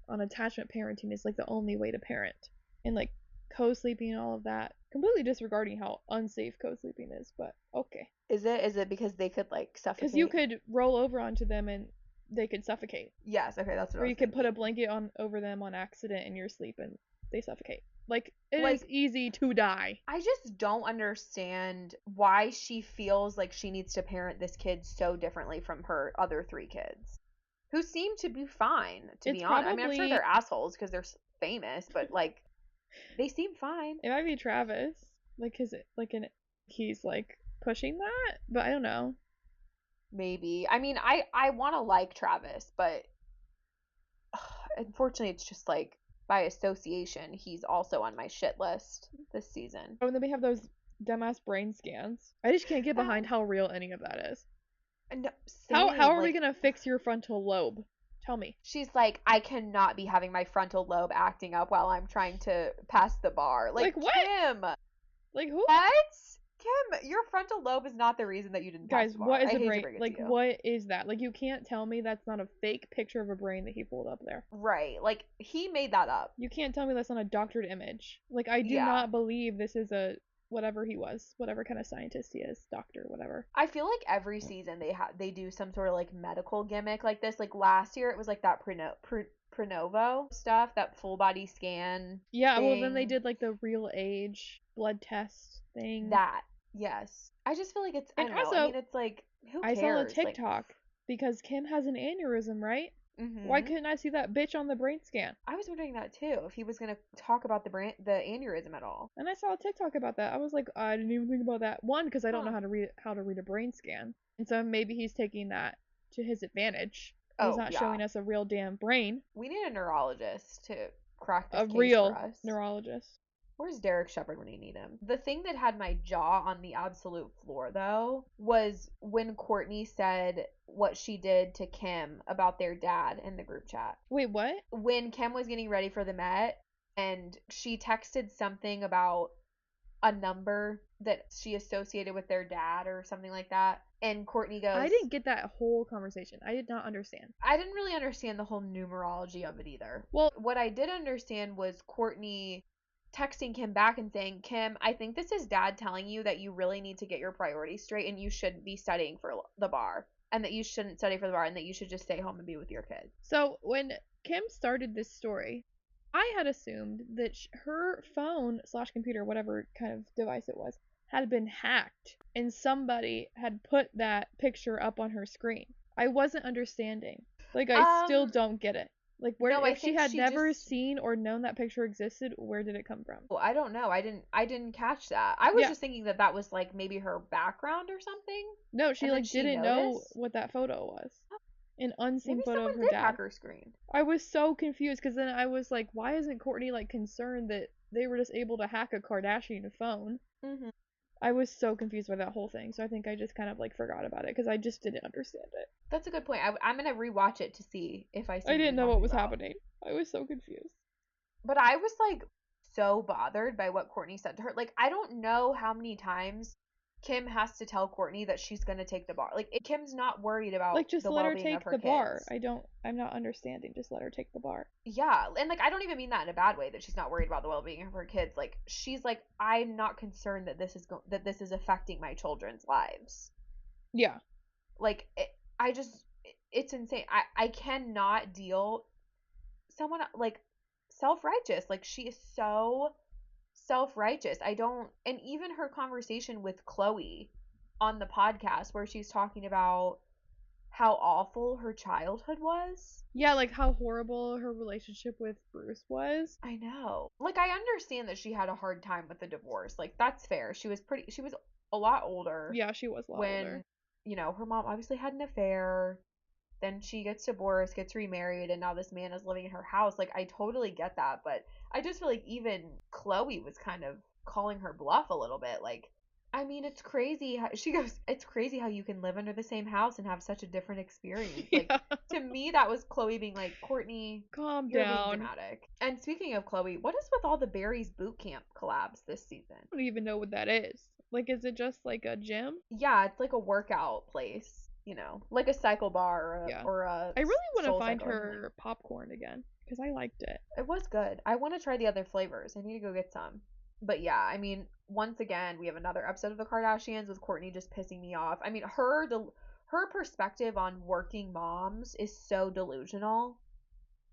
on attachment parenting is, like, the only way to parent. And, like, co-sleeping and all of that. Completely disregarding how unsafe co-sleeping is, but okay. Is it because they could, like, suffocate? Because you could roll over onto them and they could suffocate. Yes, okay, that's what I was thinking. Or you could put a blanket over them on accident in your sleep and they suffocate. Like, it is easy to die. I just don't understand why she feels like she needs to parent this kid so differently from her other 3 kids. Who seem to be fine, to be honest. I mean, I'm sure they're assholes because they're famous, but, like, they seem fine. It might be Travis. Like, he's, like, pushing that? But I don't know. Maybe. I mean, I want to like Travis, but unfortunately it's just, like, by association, he's also on my shit list this season. Oh, and then we have those dumbass brain scans. I just can't get behind how real any of that is. No, how are we gonna fix your frontal lobe? Tell me. She's like, I cannot be having my frontal lobe acting up while I'm trying to pass the bar. Like what? Kim. Like who? What? Kim, your frontal lobe is not the reason that you didn't pass the bar. What is a brain? Like, what is that? Like, you can't tell me that's not a fake picture of a brain that he pulled up there. Right. Like, he made that up. You can't tell me that's not a doctored image. Like, I do not believe this is a whatever he was, whatever kind of scientist he is, doctor, whatever. I feel like every season they do some sort of, like, medical gimmick like this. Like, last year it was, like, that Prenovo stuff, that full body scan. Yeah, thing. Well, then they did, like, the real age blood test thing. That, yes. I just feel like it's, I don't know. I mean, it's like, who cares? I saw a TikTok because Kim has an aneurysm, right? Mm-hmm. Why couldn't I see that bitch on the brain scan? I was wondering that too, if he was going to talk about the aneurysm at all. And I saw a TikTok about that. I was like, I didn't even think about that. One, because I don't know how to read a brain scan. And so maybe he's taking that to his advantage. He's not showing us a real damn brain. We need a neurologist to crack this case for us. A real neurologist. Where's Derek Shepherd when you need him? The thing that had my jaw on the absolute floor, though, was when Kourtney said what she did to Kim about their dad in the group chat. Wait, what? When Kim was getting ready for the Met, and she texted something about a number that she associated with their dad or something like that. And Kourtney goes... I didn't get that whole conversation. I did not understand. I didn't really understand the whole numerology of it either. Well, what I did understand was Kourtney texting Kim back and saying, Kim, I think this is dad telling you that you really need to get your priorities straight and you shouldn't be studying for the bar. And that you shouldn't study for the bar and that you should just stay home and be with your kids. So when Kim started this story, I had assumed that her phone / computer, whatever kind of device it was, had been hacked and somebody had put that picture up on her screen. I wasn't understanding. Like, I still don't get it. Like, if she had never seen or known that picture existed, where did it come from? Well, I don't know. I didn't catch that. I was just thinking that was, like, maybe her background or something. No, she didn't know what that photo was. An unseen photo of her dad. Hack her screen. I was so confused because then I was like, why isn't Kourtney, like, concerned that they were just able to hack a Kardashian phone? Mm-hmm. I was so confused by that whole thing, so I think I just kind of, like, forgot about it because I just didn't understand it. That's a good point. I'm gonna rewatch it to see if I see. I didn't know what was happening. I was so confused. But I was, like, so bothered by what Kourtney said to her. Like, I don't know how many times Kim has to tell Kourtney that she's gonna take the bar. Like, Kim's not worried about Like, just the let her well-being of take her the kids. bar. I'm not understanding. Just let her take the bar. Yeah, and like I don't even mean that in a bad way that she's not worried about the well-being of her kids. Like, she's like, I'm not concerned that this is affecting my children's lives. Yeah. Like, it's insane. I cannot deal someone like self-righteous. Like, she is so self-righteous. And even her conversation with Chloe on the podcast where she's talking about how awful her childhood was. Yeah, like how horrible her relationship with Bruce was. I know. Like, I understand that she had a hard time with the divorce. Like, that's fair. She was a lot older. Yeah, she was a lot older. When, her mom obviously had an affair. Then she gets divorced, gets remarried, and now this man is living in her house. Like, I totally get that, but I just feel like even Chloe was kind of calling her bluff a little bit. Like, I mean, it's crazy. She goes, it's crazy how you can live under the same house and have such a different experience. Like, to me, that was Chloe being like, Kourtney, calm you're down. being dramatic. And speaking of Chloe, what is with all the Barry's boot camp collabs this season? I don't even know what that is. Like, is it just like a gym? Yeah, it's like a workout place. Like a cycle bar or a I really want to find her popcorn again because I liked it. It was good. I want to try the other flavors. I need to go get some. But yeah, I mean, once again, we have another episode of the Kardashians with Kourtney just pissing me off. I mean, her perspective on working moms is so delusional.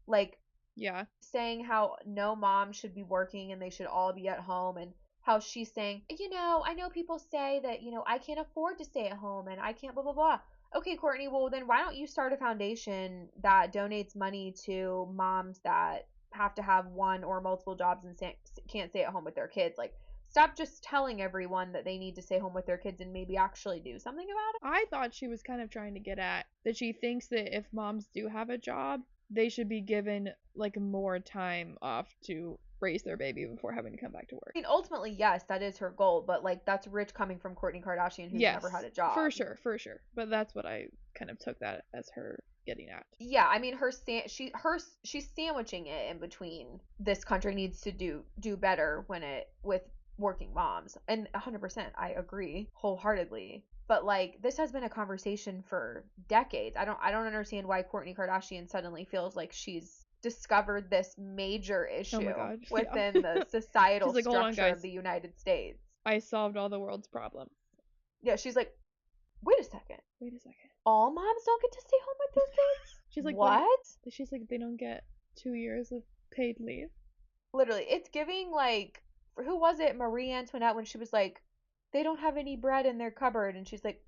Like, yeah, saying how no mom should be working and they should all be at home, and how she's saying, I know people say that, I can't afford to stay at home and I can't blah, blah, blah. Okay, Kourtney, well, then why don't you start a foundation that donates money to moms that have to have one or multiple jobs and can't stay at home with their kids? Like, stop just telling everyone that they need to stay home with their kids and maybe actually do something about it. I thought she was kind of trying to get at that she thinks that if moms do have a job, they should be given, like, more time off to raise their baby before having to come back to work. I mean, ultimately, yes, that is her goal, but, like, that's rich coming from Kourtney Kardashian, who's never had a job. For sure. But that's what I kind of took that as her getting at. Yeah, I mean, she's sandwiching it in between. This country needs to do better with working moms, and 100%, I agree wholeheartedly. But like, this has been a conversation for decades. I don't understand why Kourtney Kardashian suddenly feels like she's discovered this major issue within the societal like, structure of the United States. I solved all the world's problems. Yeah, she's like, wait a second. All moms don't get to stay home with their kids? She's like, what? She's like, they don't get 2 years of paid leave. Literally, it's giving like, who was it? Marie Antoinette, when she was like, they don't have any bread in their cupboard, and she's like,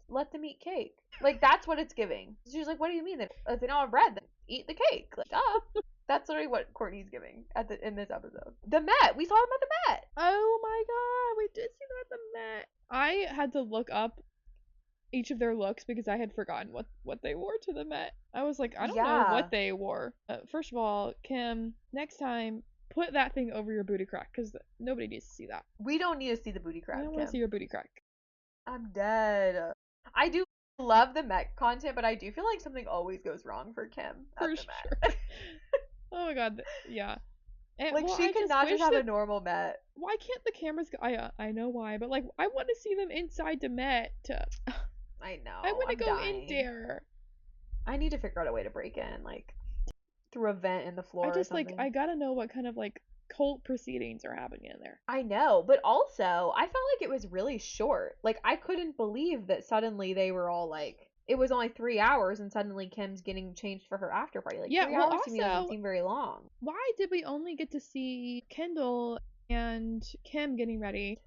let them eat cake. Like, that's what it's giving. She's like, what do you mean? If they don't have bread, then eat the cake. Like, duh. That's literally what Kourtney's giving in this episode. The Met. We saw them at the Met. Oh my god, we did see them at the Met. I had to look up each of their looks because I had forgotten what they wore to the Met. I was like, I don't know what they wore. First of all, Kim, next time, put that thing over your booty crack because nobody needs to see that. We don't need to see the booty crack. I don't want to see your booty crack. I'm dead. I do love the Met content, but I do feel like something always goes wrong for Kim at the Met. Oh my god, yeah. And, like, she cannot just have a normal Met. Why can't the cameras go? I know why, but like, I want to see them inside the Met. I know. I want to go in there. I need to figure out a way to break in, like, through a vent in the floor. I just like, I gotta know what kind of like cult proceedings are happening in there. I know, but also I felt like it was really short. Like, I couldn't believe that suddenly they were all like, it was only 3 hours and suddenly Kim's getting changed for her after party. Like, 3 hours to me doesn't seem very long. Why did we only get to see Kendall and Kim getting ready,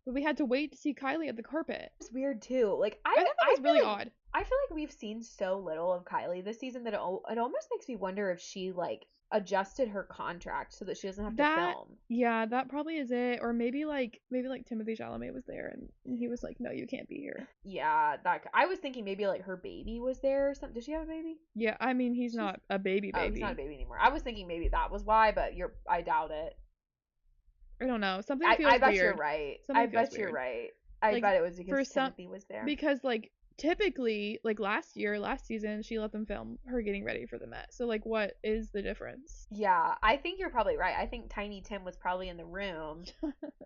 but we had to wait to see Kylie at the carpet? It's weird too. Like, I thought that was really odd. I feel like we've seen so little of Kylie this season that it almost makes me wonder if she like adjusted her contract so that she doesn't have to film. Yeah, that probably is it. Or maybe like Timothée Chalamet was there and he was like, no, you can't be here. Yeah, I was thinking maybe like her baby was there or something. Does she have a baby? Yeah, I mean, he's not a baby. Oh, he's not a baby anymore. I was thinking maybe that was why, but I doubt it. I don't know. Something feels weird. I bet you're right. I bet you're right. I bet it was because Timothy was there. Because like, typically, like last season, she let them film her getting ready for the Met. So like, what is the difference? Yeah, I think you're probably right. I think Tiny Tim was probably in the room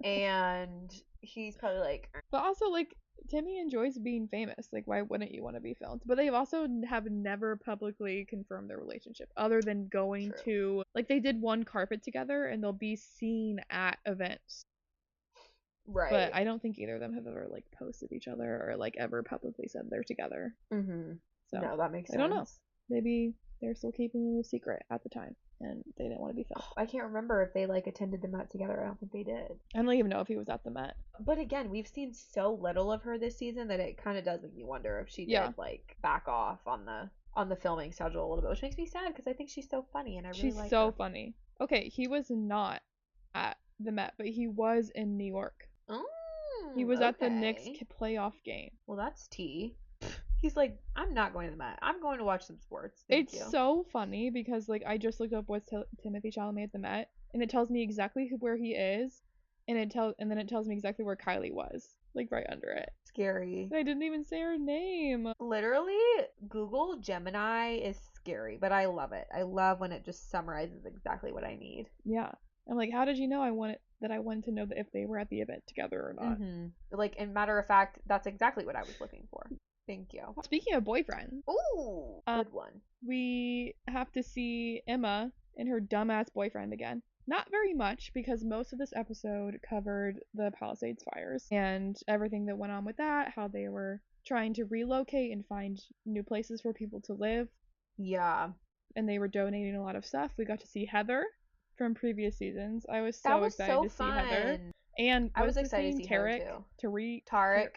and he's probably like. But also, like, Timmy enjoys being famous. Like, why wouldn't you want to be filmed? But they've also have never publicly confirmed their relationship, other than going to, like, they did one carpet together, and they'll be seen at events. Right. But I don't think either of them have ever, like, posted each other or, like, ever publicly said they're together. Mm-hmm. So, no, that makes sense. I don't know. Maybe they're still keeping it a secret at the time, and they didn't want to be filmed. I can't remember if they, like, attended the Met together. I don't think they did. I don't even know if he was at the Met. But again, we've seen so little of her this season that it kind of does make me wonder if she did, like, back off on the filming schedule a little bit, which makes me sad because I think she's so funny and I really like her. She's so funny. Okay, he was not at the Met, but he was in New York. Oh, he was at the Knicks playoff game. Well, that's tea. He's like, I'm not going to the Met. I'm going to watch some sports. It's so funny because, like, I just looked up what's Timothée Chalamet at the Met, and it tells me exactly where he is, and then it tells me exactly where Kylie was, like, right under it. Scary. I didn't even say her name. Literally, Google Gemini is scary, but I love it. I love when it just summarizes exactly what I need. Yeah. I'm like, how did you know I wanted to know that if they were at the event together or not? Mm-hmm. Like, in matter of fact, that's exactly what I was looking for. Thank you. Speaking of boyfriends. Ooh, good one. We have to see Emma and her dumbass boyfriend again. Not very much, because most of this episode covered the Palisades fires and everything that went on with that, how they were trying to relocate and find new places for people to live. Yeah. And they were donating a lot of stuff. We got to see Heather from previous seasons. I was so excited to see Heather. And I was excited to see Tarek, Tarek.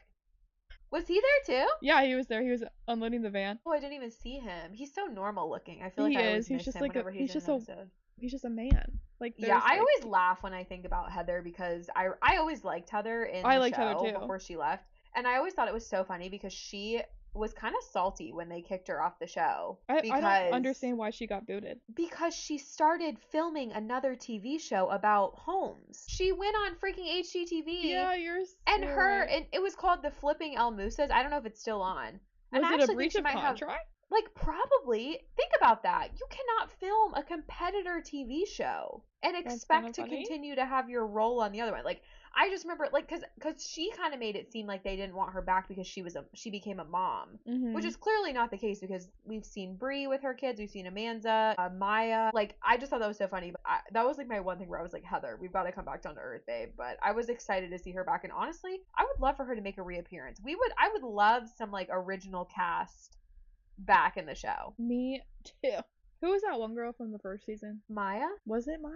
Was he there too? Yeah, he was there. He was unloading the van. Oh, I didn't even see him. He's so normal looking. I feel like I always miss him whenever he's in an episode. He's just a man. Like, yeah, I always laugh when I think about Heather because I always liked Heather in the show before she left. And I always thought it was so funny because she was kind of salty when they kicked her off the show. I don't understand why she got booted. Because she started filming another TV show about homes. She went on freaking HGTV. Yeah, you're so and it was called The Flipping El Musas. I don't know if it's still on. Was it a breach of contract? Like, probably. Think about that. You cannot film a competitor TV show and expect to continue to have your role on the other one. Like, I just remember, like, because she kind of made it seem like they didn't want her back because she became a mom, which is clearly not the case because we've seen Brie with her kids, we've seen Amanda, Maya. Like, I just thought that was so funny. But that was like my one thing where I was like, Heather, we've got to come back down to earth, babe. But I was excited to see her back, and honestly, I would love for her to make a reappearance. I would love some like original cast back in the show. Me too. Who was that one girl from the first season? Maya? Was it Maya?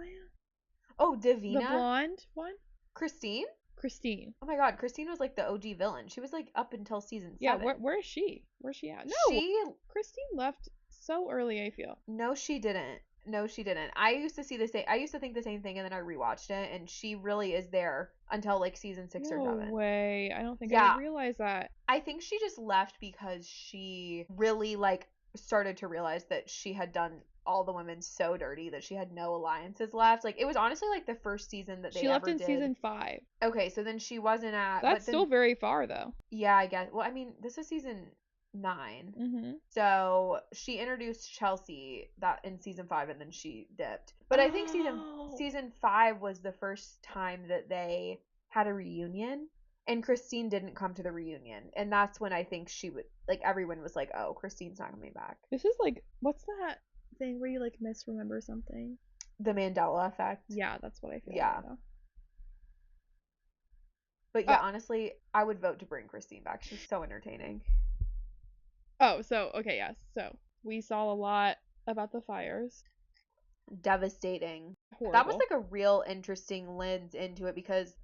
Oh, Davina? The blonde one? Christine? Oh my god, Christine was like the OG villain. She was like up until season 7. Yeah, where is she? Where's she at? No, Christine left so early, I feel. No, she didn't. I used to think the same thing, and then I rewatched it, and she really is there until like season 6 or 7. No way. I don't think I realized that. I think she just left because she really like started to realize that she had done all the women so dirty that she had no alliances left. Like, it was honestly like the first season that she left in season 5. Okay, so then she wasn't at. That's still very far though. Yeah, I guess. Well, I mean, this is season 9. Mm-hmm. So she introduced Chelsea that in season 5, and then she dipped. But I think season 5 was the first time that they had a reunion, and Christine didn't come to the reunion, and that's when I think she would like everyone was like, oh, Christine's not coming back. This is like, what's that thing where you like misremember something? The Mandela effect. Yeah, that's what I feel. Yeah. Right now. But yeah, honestly, I would vote to bring Christine back. She's so entertaining. Oh, so okay, yes. So we saw a lot about the fires. Devastating. Horrible. That was like a real interesting lens into it because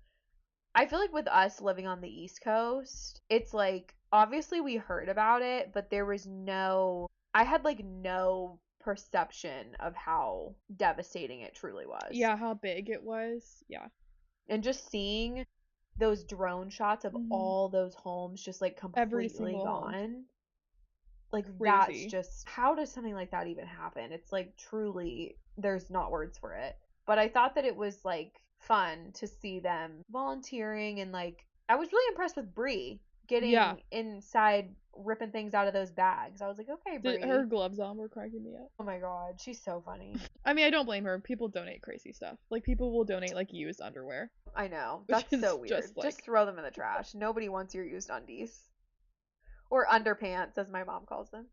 I feel like with us living on the East Coast, it's like obviously we heard about it, but I had like no perception of how devastating it truly was. Yeah, how big it was. Yeah. And just seeing those drone shots of all those homes just like completely gone. Home. Like, crazy. That's just, how does something like that even happen? It's like truly, there's not words for it. But I thought that it was like fun to see them volunteering, and like I was really impressed with Brie getting inside, ripping things out of those bags. I was like, okay, Brie. Her gloves on were cracking me up. Oh my god, she's so funny. I mean, I don't blame her. People donate crazy stuff. Like, people will donate, like, used underwear. I know. That's so weird. Just throw them in the trash. Nobody wants your used undies. Or underpants, as my mom calls them.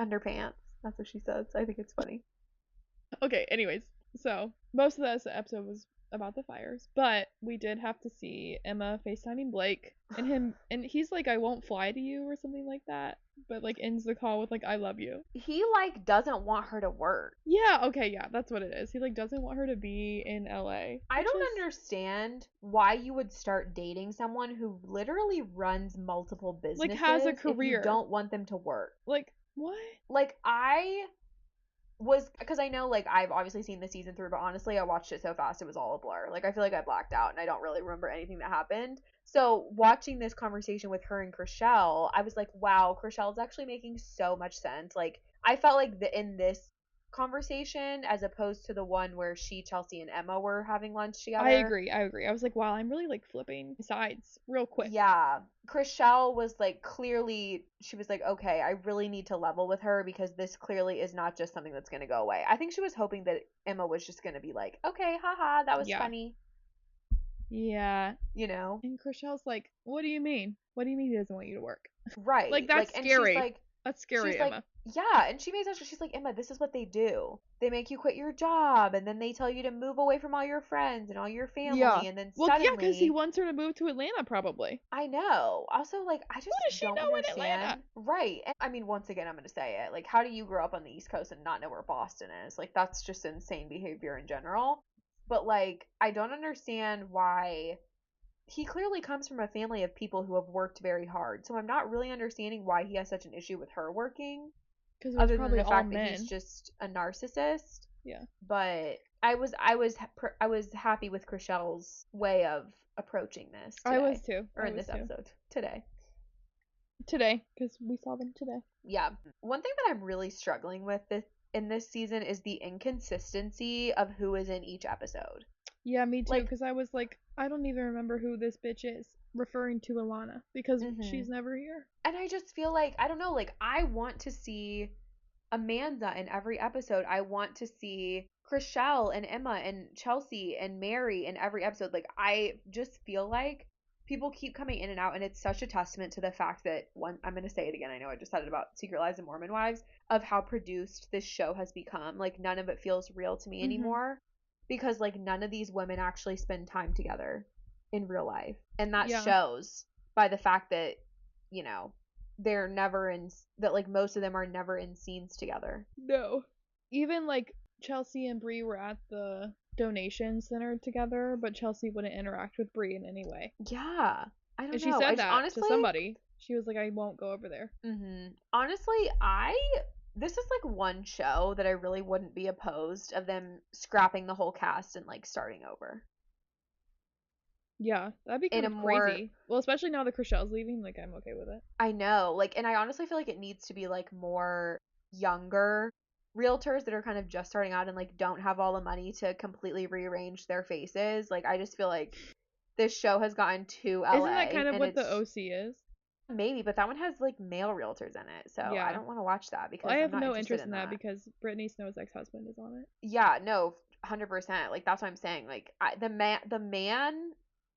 Underpants. That's what she says. I think it's funny. Okay, anyways. So, most of this episode was about the fires, but we did have to see Emma FaceTiming Blake, and he's like, I won't fly to you, or something like that, but, like, ends the call with, like, I love you. He, like, doesn't want her to work. Yeah, okay, yeah, that's what it is. He, like, doesn't want her to be in LA. I don't understand why you would start dating someone who literally runs multiple businesses, like, has a career, if you don't want them to work. Like, what? Like, because I know, like, I've obviously seen the season through, but honestly, I watched it so fast, it was all a blur. Like, I feel like I blacked out, and I don't really remember anything that happened. So, watching this conversation with her and Chrishell, I was like, wow, Chrishell's actually making so much sense. Like, I felt like in this conversation, as opposed to the one where Chelsea, and Emma were having lunch together. I agree. I was like, wow, I'm really, like, flipping sides real quick. Yeah. Chrishell was, like, clearly, she was like, okay, I really need to level with her because this clearly is not just something that's going to go away. I think she was hoping that Emma was just going to be like, okay, haha, that was funny. Yeah. You know? And Chrishell's like, what do you mean? What do you mean he doesn't want you to work? Right. Like, that's scary. And she's like, that's scary, Emma. Like, yeah, and she makes she's like, Emma, this is what they do. They make you quit your job, and then they tell you to move away from all your friends and all your family, and then suddenly... yeah, because he wants her to move to Atlanta, probably. I know. Also, like, I just what does she don't know understand. In Atlanta? Right. And, I mean, once again, I'm going to say it. Like, how do you grow up on the East Coast and not know where Boston is? Like, that's just insane behavior in general. But, like, I don't understand why... He clearly comes from a family of people who have worked very hard, so I'm not really understanding why he has such an issue with her working. Because other probably than the all fact men. that he's just a narcissist. Yeah. But I was happy with Chrishell's way of approaching this today. I was too. Or in this episode. Today, because we saw them today. Yeah. One thing that I'm really struggling with in this season is the inconsistency of who is in each episode. Yeah, me too, because I was like, I don't even remember who this bitch is, referring to Alana, because she's never here. And I just feel like, I don't know, like, I want to see Amanda in every episode. I want to see Chrishell and Emma and Chelsea and Mary in every episode. Like, I just feel like people keep coming in and out, and it's such a testament to the fact that, I'm going to say it again, I know I just said it about Secret Lives and Mormon Wives, of how produced this show has become. Like, none of it feels real to me anymore. Because, like, none of these women actually spend time together in real life. And that shows by the fact that, you know, they're never that, like, most of them are never in scenes together. No. Even, like, Chelsea and Brie were at the donation center together, but Chelsea wouldn't interact with Brie in any way. Yeah. I don't know. She said that honestly, to somebody. She was like, I won't go over there. Honestly, this is, like, one show that I really wouldn't be opposed of them scrapping the whole cast and, like, starting over. Yeah, that'd be kind of crazy. Well, especially now that Chrishell's leaving, like, I'm okay with it. I know. Like, and I honestly feel like it needs to be, like, more younger realtors that are kind of just starting out and, like, don't have all the money to completely rearrange their faces. Like, I just feel like this show has gotten too LA. Isn't that kind of what the OC is? Maybe, but that one has, like, male realtors in it, so I don't want to watch that because I have I'm not no interest in that because Brittany Snow's ex-husband is on it. Yeah, no, 100%. Like, that's what I'm saying. Like, the man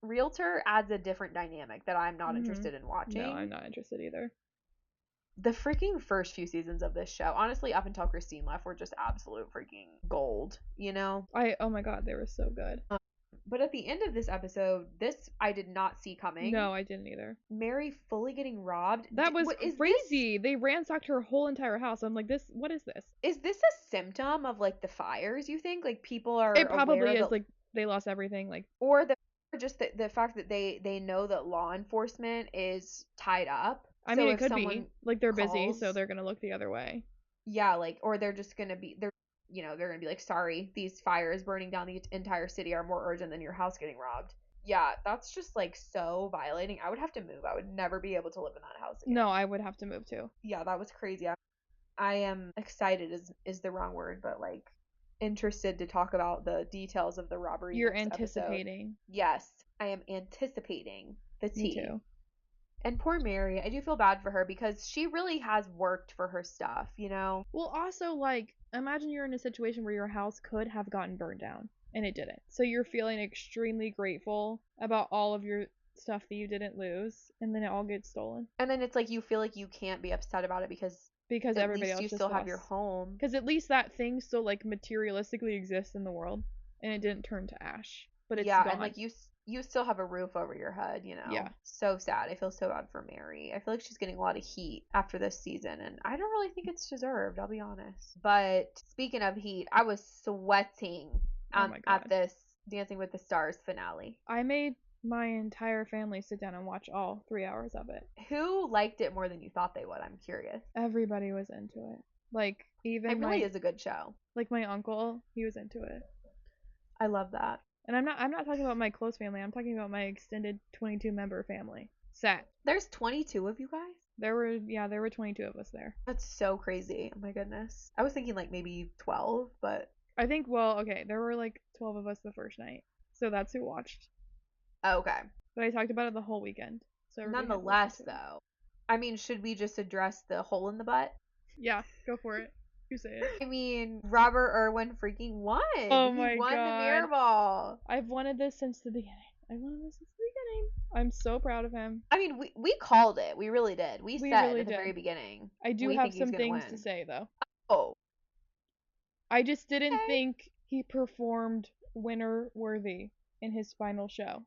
realtor adds a different dynamic that I'm not interested in watching. No, I'm not interested either. The freaking first few seasons of this show, honestly, up until Christine left, were just absolute freaking gold, you know? Oh my god, they were so good. But at the end of this episode, this I did not see coming. No, I didn't either. Mary fully getting robbed. That was crazy. They ransacked her whole entire house. I'm like, what is this? Is this a symptom of, like, the fires, you think? Like, people are It probably is, like, they lost everything, like. Or just the fact that they know that law enforcement is tied up. I mean, it could be. Like, they're busy, so they're gonna look the other way. Yeah, like, or they're just gonna be, they're gonna be like, sorry, these fires burning down the entire city are more urgent than your house getting robbed. Yeah, that's just, like, so violating. I would have to move. I would never be able to live in that house again. No, I would have to move too. Yeah, that was crazy. I am excited is the wrong word, but, like, interested to talk about the details of the robbery. You're anticipating. Episode. Yes, I am anticipating the tea. Me too. And poor Mary, I do feel bad for her because she really has worked for her stuff, you know? Well, also, like, imagine you're in a situation where your house could have gotten burned down and it didn't. So you're feeling extremely grateful about all of your stuff that you didn't lose, and then it all gets stolen. And then it's like you feel like you can't be upset about it because at Everybody least else you just still lost. have your home. Because at least that thing still, like, materialistically exists in the world, and it didn't turn to ash. But it's yeah, gone. and like you still have a roof over your head, you know? Yeah. So sad. I feel so bad for Mary. I feel like she's getting a lot of heat after this season, and I don't really think it's deserved, I'll be honest. But speaking of heat, I was sweating Oh my God. at this Dancing with the Stars finale. I made my entire family sit down and watch all 3 hours of it. Who liked it more than you thought they would? I'm curious. Everybody was into it. Like, even It really is a good show. Like, my uncle, he was into it. I love that. And I'm not talking about my close family. I'm talking about my extended 22-member family. Set. There's 22 of you guys? There were 22 of us there. That's so crazy. Oh my goodness. I was thinking like maybe 12, but I think, well, okay, there were like 12 of us the first night. So that's who watched. okay. But I talked about it the whole weekend. So Nonetheless, though, I mean, should we just address the hole in the butt? Yeah, go for it. You say it. I mean, Robert Irwin freaking won. Oh my He won God. the mirror ball. I've wanted this since the beginning. I'm so proud of him. I mean, we called it. We really did. We said really at the did. very beginning. I do we have think he's some gonna things win. to say, though. Oh. I just didn't Okay. think he performed winner worthy in his final show.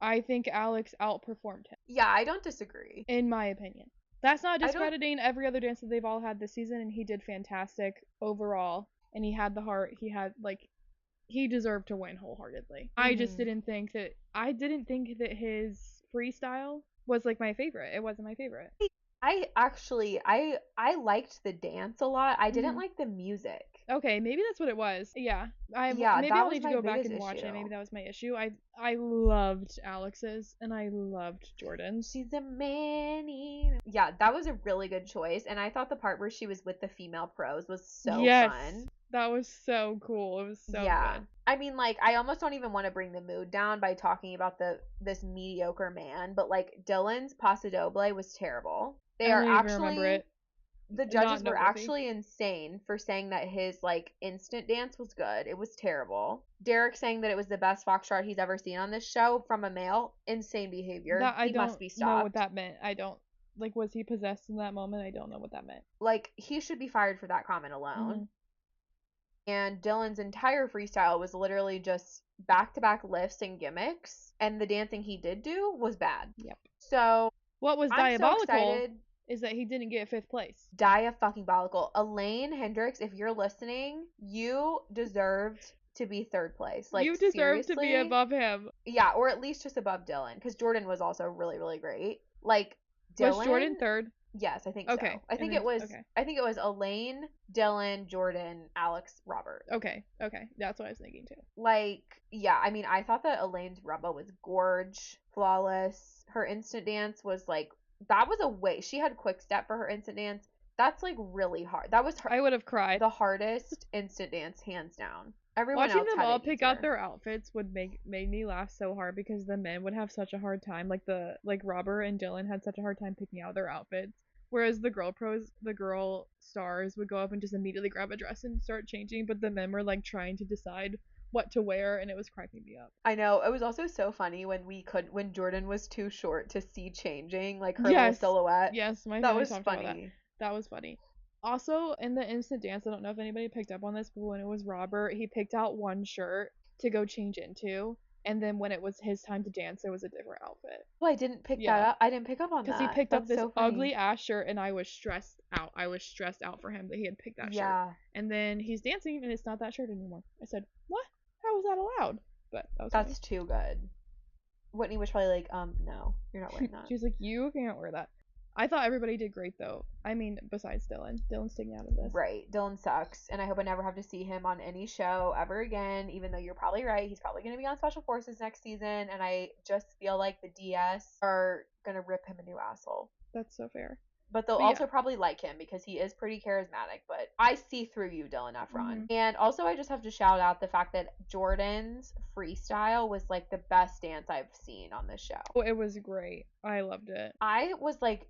I think Alex outperformed him. Yeah, I don't disagree. In my opinion. That's not discrediting every other dance that they've all had this season, and he did fantastic overall. And he had the heart. He had, like, he deserved to win wholeheartedly. I just didn't think that his freestyle was, like, my favorite. It wasn't my favorite. I actually I liked the dance a lot. I didn't like the music. Okay, maybe that's what it was. Yeah. Maybe that I'll was need to my go back biggest and watch issue. it. Maybe that was my issue. I loved Alex's and I loved Jordan's. She's a many. Yeah, that was a really good choice, and I thought the part where she was with the female pros was so fun. That was so cool. It was so good. I mean, like, I almost don't even want to bring the mood down by talking about this mediocre man, but like Dylan's Paso Doble was terrible. They are actually the judges were actually insane for saying that his like instant dance was good. It was terrible. Derek saying that it was the best foxtrot he's ever seen on this show from a male. Insane behavior. He must be stopped. I don't know what that meant. I don't like. Was he possessed in that moment? I don't know what that meant. Like, he should be fired for that comment alone. And Dylan's entire freestyle was literally just back-to-back lifts and gimmicks, and the dancing he did do was bad. Yep. So what was diabolical is that he didn't get 5th place. Dia-fucking-bolical. Elaine Hendricks, if you're listening, you deserved to be 3rd place. Like, you deserve to be above him. Yeah, or at least just above Dylan, because Jordan was also really, really great. Like, Dylan. Was Jordan 3rd? Yes, I think so. I think it was Elaine, Dylan, Jordan, Alex, Robert. Okay. That's what I was thinking too. Like, yeah, I mean, I thought that Elaine's rumba was gorge, flawless. Her instant dance was like, that was a way. She had quick step for her instant dance. That's like really hard. That was I would have cried. The hardest instant dance, hands down. Everyone Watching else them had all pick out their outfits would make me laugh so hard because the men would have such a hard time. Like Robert and Dylan had such a hard time picking out their outfits. Whereas the girl stars would go up and just immediately grab a dress and start changing, but the men were like trying to decide what to wear, and it was cracking me up. I know. It was also so funny when Jordan was too short to see changing, like her little silhouette. Yes, that was funny. That was funny. Also, in the instant dance, I don't know if anybody picked up on this, but when it was Robert, he picked out one shirt to go change into. And then when it was his time to dance, it was a different outfit. Well, I didn't pick that up. I didn't pick up on that. Because he picked up this ugly ass shirt, and I was stressed out. I was stressed out for him that he had picked that shirt. And then he's dancing, and it's not that shirt anymore. I said, what? How was that allowed? But that's too good. Whitney was probably like, no, you're not wearing that. She was like, you can't wear that. I thought everybody did great, though. I mean, besides Dylan. Dylan's taken out of this. Right. Dylan sucks, and I hope I never have to see him on any show ever again, even though you're probably right. He's probably going to be on Special Forces next season, and I just feel like the DS are going to rip him a new asshole. That's so fair. But they'll also probably like him because he is pretty charismatic. But I see through you, Dylan Efron. And also, I just have to shout out the fact that Jordan's freestyle was like the best dance I've seen on this show. Oh, it was great. I loved it. I was like,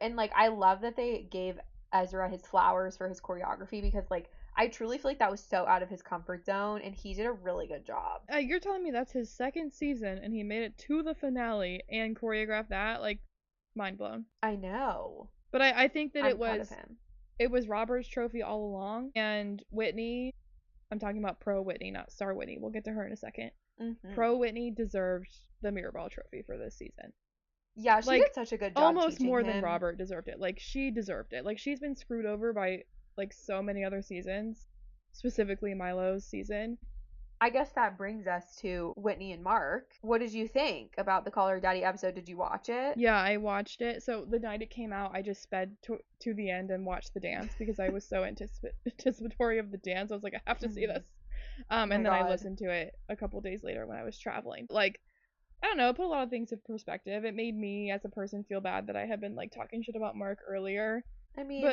and like, I love that they gave Ezra his flowers for his choreography because like, I truly feel like that was so out of his comfort zone, and he did a really good job. You're telling me that's his second season, and he made it to the finale and choreographed that? Like, mind blown. I know. But I think that I'm proud of him. It was Robert's trophy all along, and Whitney, I'm talking about pro Whitney, not star Whitney. We'll get to her in a second. Pro Whitney deserved the Mirror Ball trophy for this season. Yeah, she did such a good job. Almost more than Robert deserved it. Like, she deserved it. Like, she's been screwed over by like so many other seasons, specifically Milo's season. I guess that brings us to Whitney and Mark. What did you think about the Call Her Daddy episode? Did you watch it? Yeah, I watched it. So the night it came out, I just sped to the end and watched the dance because I was so anticipatory of the dance. I was like, I have to see this. And then I listened to it a couple days later when I was traveling. Like, I don't know, it put a lot of things in perspective. It made me as a person feel bad that I had been like talking shit about Mark earlier. I mean,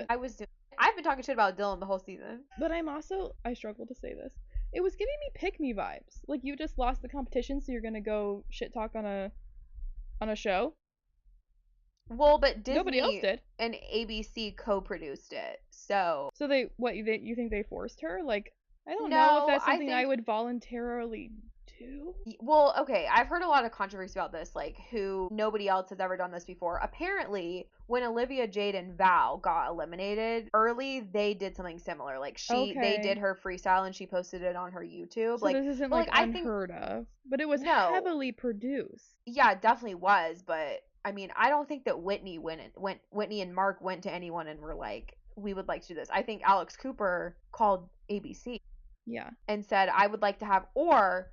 I've been talking shit about Dylan the whole season. But I struggle to say this. It was giving me pick me vibes. Like, you just lost the competition, so you're gonna go shit talk on a show. Well, but Disney nobody else did, and ABC co-produced it. So you think they forced her? Like, I don't know if that's something I would voluntarily do. Well, okay, I've heard a lot of controversy about this, like nobody else has ever done this before. Apparently, when Olivia Jade and Val got eliminated early, they did something similar. Like they did her freestyle and she posted it on her YouTube. So like, this isn't like unheard of, but it was heavily produced. Yeah, it definitely was. But I mean, I don't think that Whitney and Mark went to anyone and were like, we would like to do this. I think Alex Cooper called ABC. Yeah. And said, I would like to have, or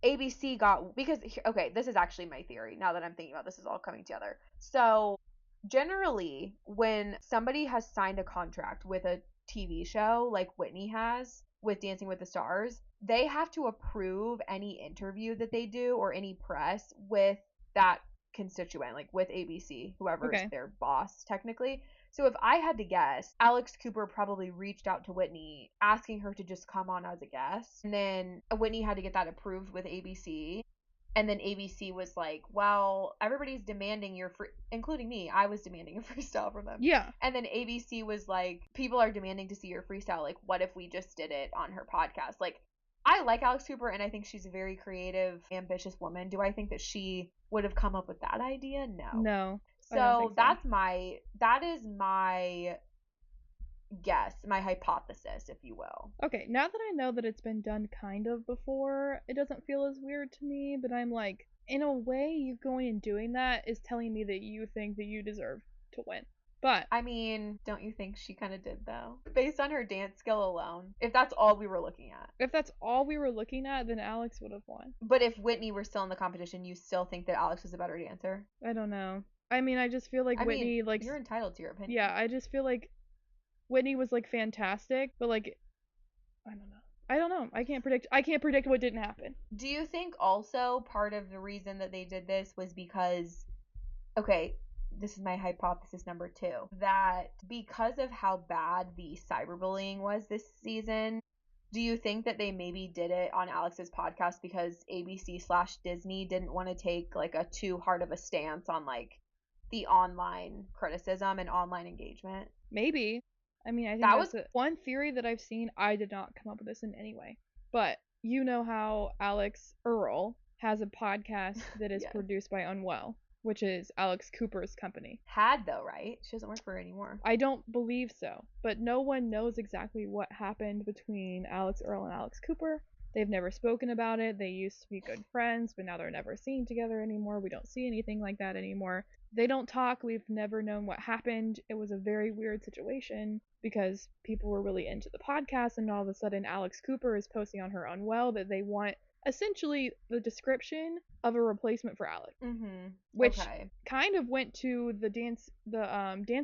ABC got, because, okay, this is actually my theory now that I'm thinking about this is all coming together. So generally, when somebody has signed a contract with a TV show like Whitney has with Dancing with the Stars, they have to approve any interview that they do or any press with that constituent, like with ABC, whoever is their boss technically. So if I had to guess, Alex Cooper probably reached out to Whitney asking her to just come on as a guest. And then Whitney had to get that approved with ABC. And then ABC was like, well, everybody's demanding your free, including me. I was demanding a freestyle from them. Yeah. And then ABC was like, people are demanding to see your freestyle. Like, what if we just did it on her podcast? Like, I like Alex Cooper, and I think she's a very creative, ambitious woman. Do I think that she would have come up with that idea? No. No. So that is my guess, my hypothesis, if you will. Okay, now that I know that it's been done kind of before, it doesn't feel as weird to me, but I'm like, in a way, you going and doing that is telling me that you think that you deserve to win. But I mean, don't you think she kind of did though? Based on her dance skill alone. If that's all we were looking at. If that's all we were looking at, then Alex would have won. But if Whitney were still in the competition, you still think that Alex was a better dancer? I don't know. I mean, I just feel like Whitney, like, you're entitled to your opinion. Yeah, I just feel like Whitney was like fantastic, but like, I don't know. I can't predict what didn't happen. Do you think also part of the reason that they did this was because, okay, this is my hypothesis number 2, that because of how bad the cyberbullying was this season, do you think that they maybe did it on Alex's podcast because ABC/Disney didn't want to take like a too hard of a stance on like the online criticism and online engagement? Maybe. I mean, I think that was one theory that I've seen. I did not come up with this in any way. But you know how Alex Earl has a podcast that is produced by Unwell, which is Alex Cooper's company. Had though, right? She doesn't work for her anymore. I don't believe so. But no one knows exactly what happened between Alex Earl and Alex Cooper. They've never spoken about it. They used to be good friends, but now they're never seen together anymore. We don't see anything like that anymore. They don't talk. We've never known what happened. It was a very weird situation because people were really into the podcast, and all of a sudden Alex Cooper is posting on her Unwell that they want essentially the description of a replacement for Alex. Mm-hmm. Which kind of went to the Dance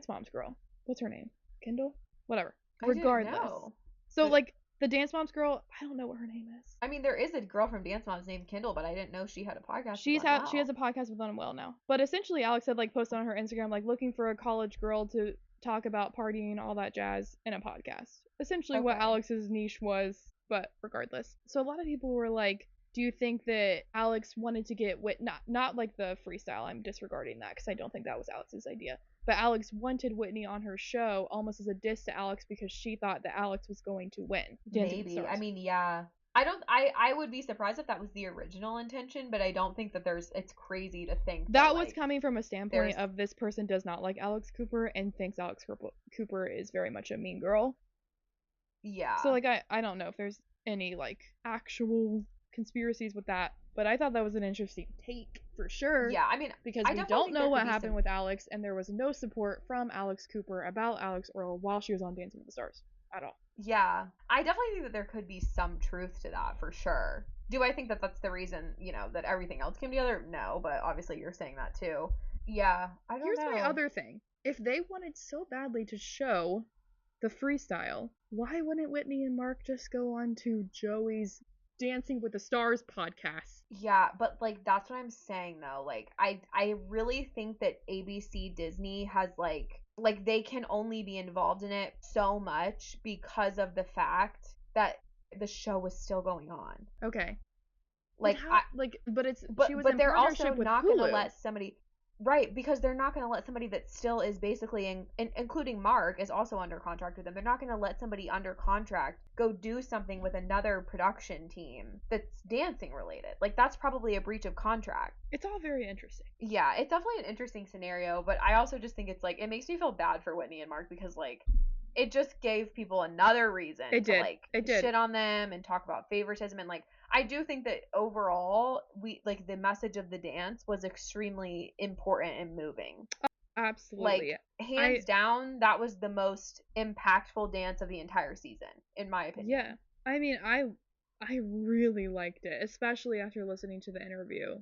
Moms girl. What's her name? Kendall? Whatever. Regardless. So like The Dance Moms girl, I don't know what her name is. I mean, there is a girl from Dance Moms named Kendall, but I didn't know she had a podcast. She has a podcast with Unwell now. But essentially, Alex had like posted on her Instagram like looking for a college girl to talk about partying, all that jazz, in a podcast. Essentially, what Alex's niche was, but regardless. So a lot of people were like, do you think that Alex wanted to get not like the freestyle? I'm disregarding that because I don't think that was Alex's idea. But Alex wanted Whitney on her show almost as a diss to Alex because she thought that Alex was going to win. Maybe. I mean, yeah. I would be surprised if that was the original intention, but I don't think that it's crazy to think that was coming from a standpoint of this person does not like Alex Cooper and thinks Alex Cooper is very much a mean girl. Yeah. So like I don't know if there's any like actual conspiracies with that, but I thought that was an interesting take for sure. Yeah, I mean, because we don't know what happened with Alex, and there was no support from Alex Cooper about Alex Earl while she was on Dancing with the Stars at all. Yeah, I definitely think that there could be some truth to that for sure. Do I think that that's the reason, that everything else came together? No, but obviously you're saying that too. Yeah, I don't know. Here's my other thing. If they wanted so badly to show the freestyle, why wouldn't Whitney and Mark just go on to Joey's Dancing with the Stars podcast? Yeah, but like that's what I'm saying though. Like I really think that ABC Disney has like they can only be involved in it so much because of the fact that the show was still going on. Okay. Like but they're also not going to let somebody. Right, because they're not going to let somebody that still is basically, including Mark, is also under contract with them. They're not going to let somebody under contract go do something with another production team that's dancing related. Like, that's probably a breach of contract. It's all very interesting. Yeah, it's definitely an interesting scenario, but I also just think it's, like, it makes me feel bad for Whitney and Mark because, like, it just gave people another reason to shit on them and talk about favoritism. And, like, I do think that overall, the message of the dance was extremely important and moving. Absolutely. Like, hands down, that was the most impactful dance of the entire season, in my opinion. Yeah. I mean, I really liked it, especially after listening to the interview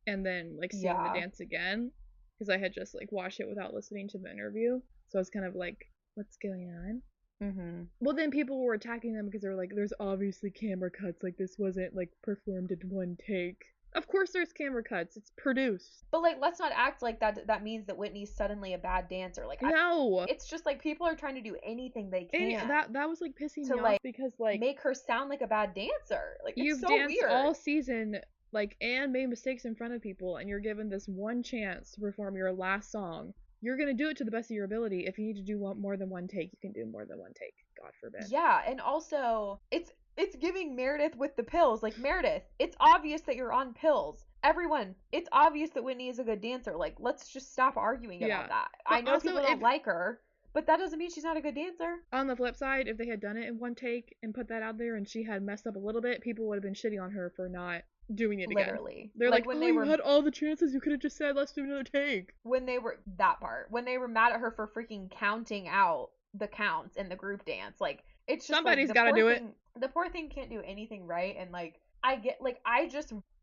and then, like, seeing the dance again. Because I had just, like, watched it without listening to the interview. So I was kind of like, what's going on? Mm-hmm. Well, then people were attacking them because they were like, there's obviously camera cuts. Like, this wasn't, like, performed in one take. Of course there's camera cuts. It's produced. But, like, let's not act like that means that Whitney's suddenly a bad dancer. Like, no. It's just, like, people are trying to do anything they can. That was, like, pissing me off because, like, make her sound like a bad dancer. Like, it's you've so danced weird. all season, like, and made mistakes in front of people, and you're given this one chance to perform your last song. You're going to do it to the best of your ability. If you need to do more than one take, you can do more than one take. God forbid. Yeah, and also, it's giving Meredith with the pills. Like, Meredith, it's obvious that you're on pills. Everyone, it's obvious that Whitney is a good dancer. Like, let's just stop arguing about that. But I know people don't like her, but that doesn't mean she's not a good dancer. On the flip side, if they had done it in one take and put that out there and she had messed up a little bit, people would have been shitting on her for not doing it again. Literally. They're like, when you had all the chances, you could have just said, let's do another take. When they were mad at her for freaking counting out the counts in the group dance. Like, it's just somebody's got to do it. The poor thing can't do anything right. And, like,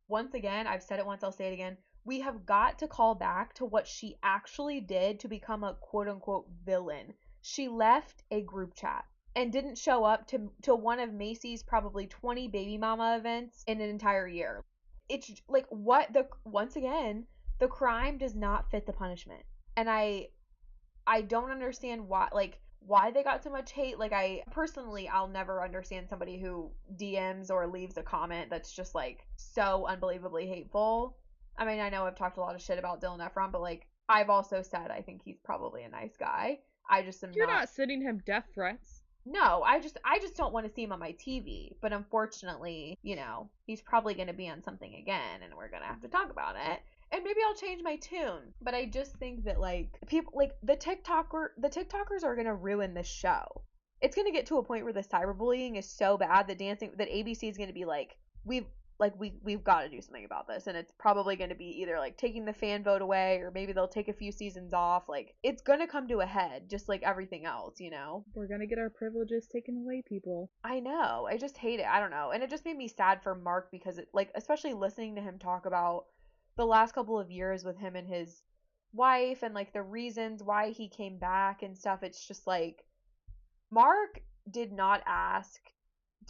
once again, I've said it once, I'll say it again. We have got to call back to what she actually did to become a quote-unquote villain. She left a group chat and didn't show up to one of Macy's probably 20 baby mama events in an entire year. It's like, once again, the crime does not fit the punishment. And I don't understand why they got so much hate. Like, I'll never understand somebody who DMs or leaves a comment that's just, like, so unbelievably hateful. I mean, I know I've talked a lot of shit about Dylan Efron, but, like, I've also said I think he's probably a nice guy. I just am You're not sending him death threats. No, I just don't want to see him on my TV. But unfortunately, he's probably going to be on something again, and we're going to have to talk about it. And maybe I'll change my tune. But I just think that, like, people, like, the TikTokers are going to ruin this show. It's going to get to a point where the cyberbullying is so bad that ABC is going to be like, we've got to do something about this. And it's probably going to be either, like, taking the fan vote away, or maybe they'll take a few seasons off. Like, it's going to come to a head, just like everything else, We're going to get our privileges taken away, people. I know. I just hate it. I don't know. And it just made me sad for Mark because it, like, especially listening to him talk about the last couple of years with him and his wife and, like, the reasons why he came back and stuff. It's just like, Mark did not ask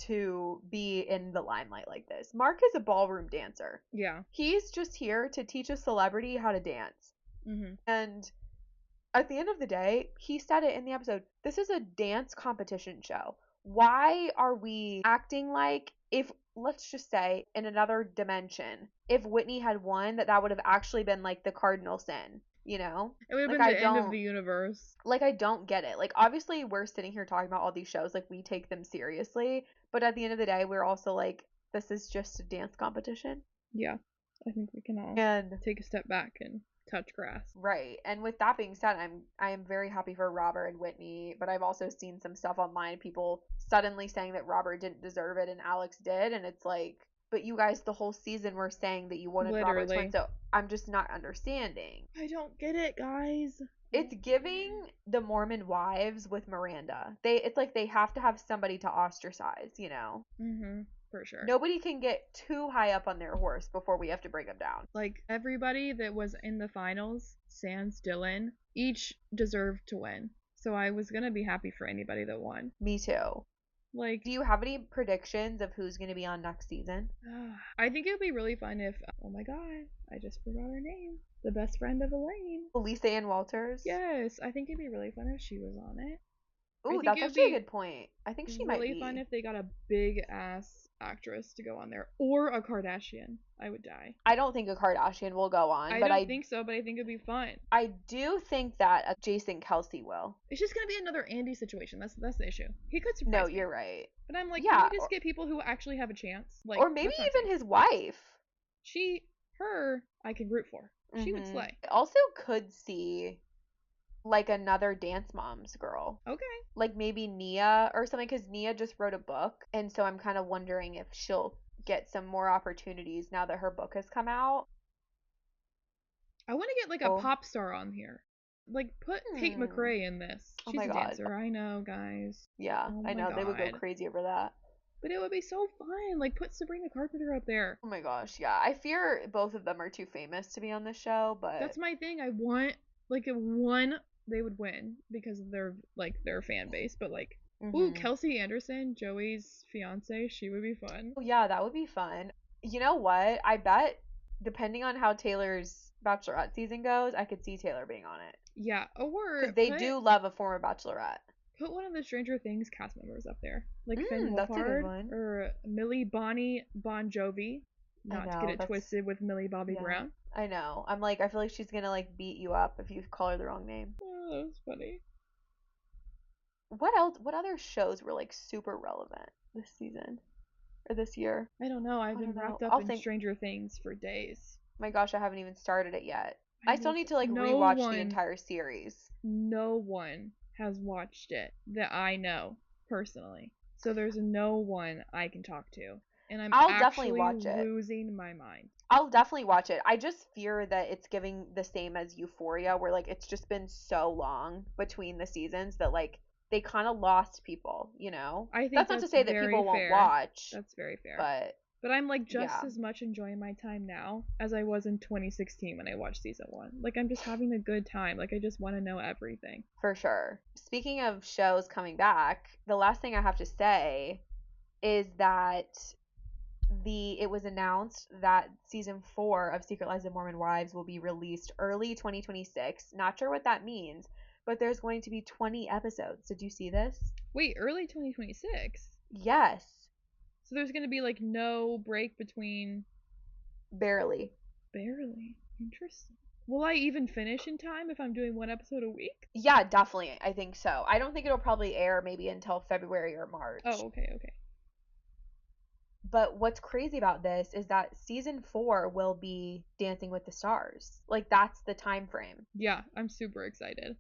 to be in the limelight like this. Mark is a ballroom dancer. Yeah. He's just here to teach a celebrity how to dance. Mm-hmm. And at the end of the day, he said it in the episode, this is a dance competition show. Why are we acting like, if, let's just say, in another dimension, if Whitney had won, that would have actually been like the cardinal sin, you know? It would have Like, been the end of the universe. Like, I don't get it. Like, obviously, we're sitting here talking about all these shows, like, we take them seriously, but at the end of the day, we're also like, this is just a dance competition. Yeah, I think we can all take a step back and touch grass. Right. And with that being said, I am very happy for Robert and Whitney, but I've also seen some stuff online, people suddenly saying that Robert didn't deserve it and Alex did, and it's like, but you guys the whole season were saying that you wanted Robert to win, so I'm just not understanding. I don't get it, guys. It's giving the Mormon Wives with Miranda. It's like they have to have somebody to ostracize, you know? Mm-hmm. For sure. Nobody can get too high up on their horse before we have to bring them down. Like, everybody that was in the finals, sans Dylan, each deserved to win. So I was gonna be happy for anybody that won. Me too. Like, do you have any predictions of who's going to be on next season? I think it would be really fun if, oh my god, I just forgot her name. The best friend of Elaine. Lisa Ann Walters? Yes, I think it'd be really fun if she was on it. Ooh, that's actually a good point. I think she might be. Really fun if they got a big ass actress to go on there, or a Kardashian. I would die. I don't think a Kardashian will go on. I don't think so, but I think it'd be fun. I do think that Jason Kelsey will. It's just gonna be another Andy situation. That's the issue. He could surprise me. You're right. But I'm like, can we just get people who actually have a chance? Like, or maybe even his wife. Her, I can root for. She would slay. I also could see like another Dance Moms girl. Okay. Like maybe Nia or something, because Nia just wrote a book, and so I'm kind of wondering if she'll get some more opportunities now that her book has come out. I want to get like a pop star on here. Like, put Tate McRae in this. She's a dancer. I know, guys. Yeah, I know. They would go crazy over that. But it would be so fun. Like, put Sabrina Carpenter up there. Oh my gosh, yeah. I fear both of them are too famous to be on this show, but that's my thing. I want, like, if one, they would win because of their fan base. But like, ooh, Kelsey Anderson, Joey's fiance, she would be fun. Oh yeah, that would be fun. You know what? I bet depending on how Taylor's Bachelorette season goes, I could see Taylor being on it. Yeah, or because they do love a former Bachelorette. Put one of the Stranger Things cast members up there, like Finn Wolfhard or Millie Bonnie Bon Jovi. Not to get it twisted with Millie Bobby Brown. I know. I'm like, I feel like she's gonna like beat you up if you call her the wrong name. Oh, that was funny. What else? What other shows were like super relevant this season or this year? I don't know. I've been wrapped up in Stranger Things for days. My gosh, I haven't even started it yet. I still need to like rewatch the entire series. No one has watched it that I know personally. So there's no one I can talk to. And I'll definitely watch it. Losing my mind. I'll definitely watch it. I just fear that it's giving the same as Euphoria, where like it's just been so long between the seasons that like they kind of lost people, you know? I think that's not to say that people won't watch. That's very fair. But I'm like just as much enjoying my time now as I was in 2016 when I watched season 1. Like I'm just having a good time. Like I just want to know everything. For sure. Speaking of shows coming back, the last thing I have to say is that it was announced that season 4 of Secret Lives of Mormon Wives will be released early 2026. Not sure what that means, but there's going to be 20 episodes. Did you see this? Wait, early 2026? Yes. So there's going to be like no break between... Barely. Interesting. Will I even finish in time if I'm doing one episode a week? Yeah, definitely. I think so. I don't think it'll probably air maybe until February or March. Oh, okay. But what's crazy about this is that season 4 will be Dancing with the Stars. Like, that's the time frame. Yeah, I'm super excited.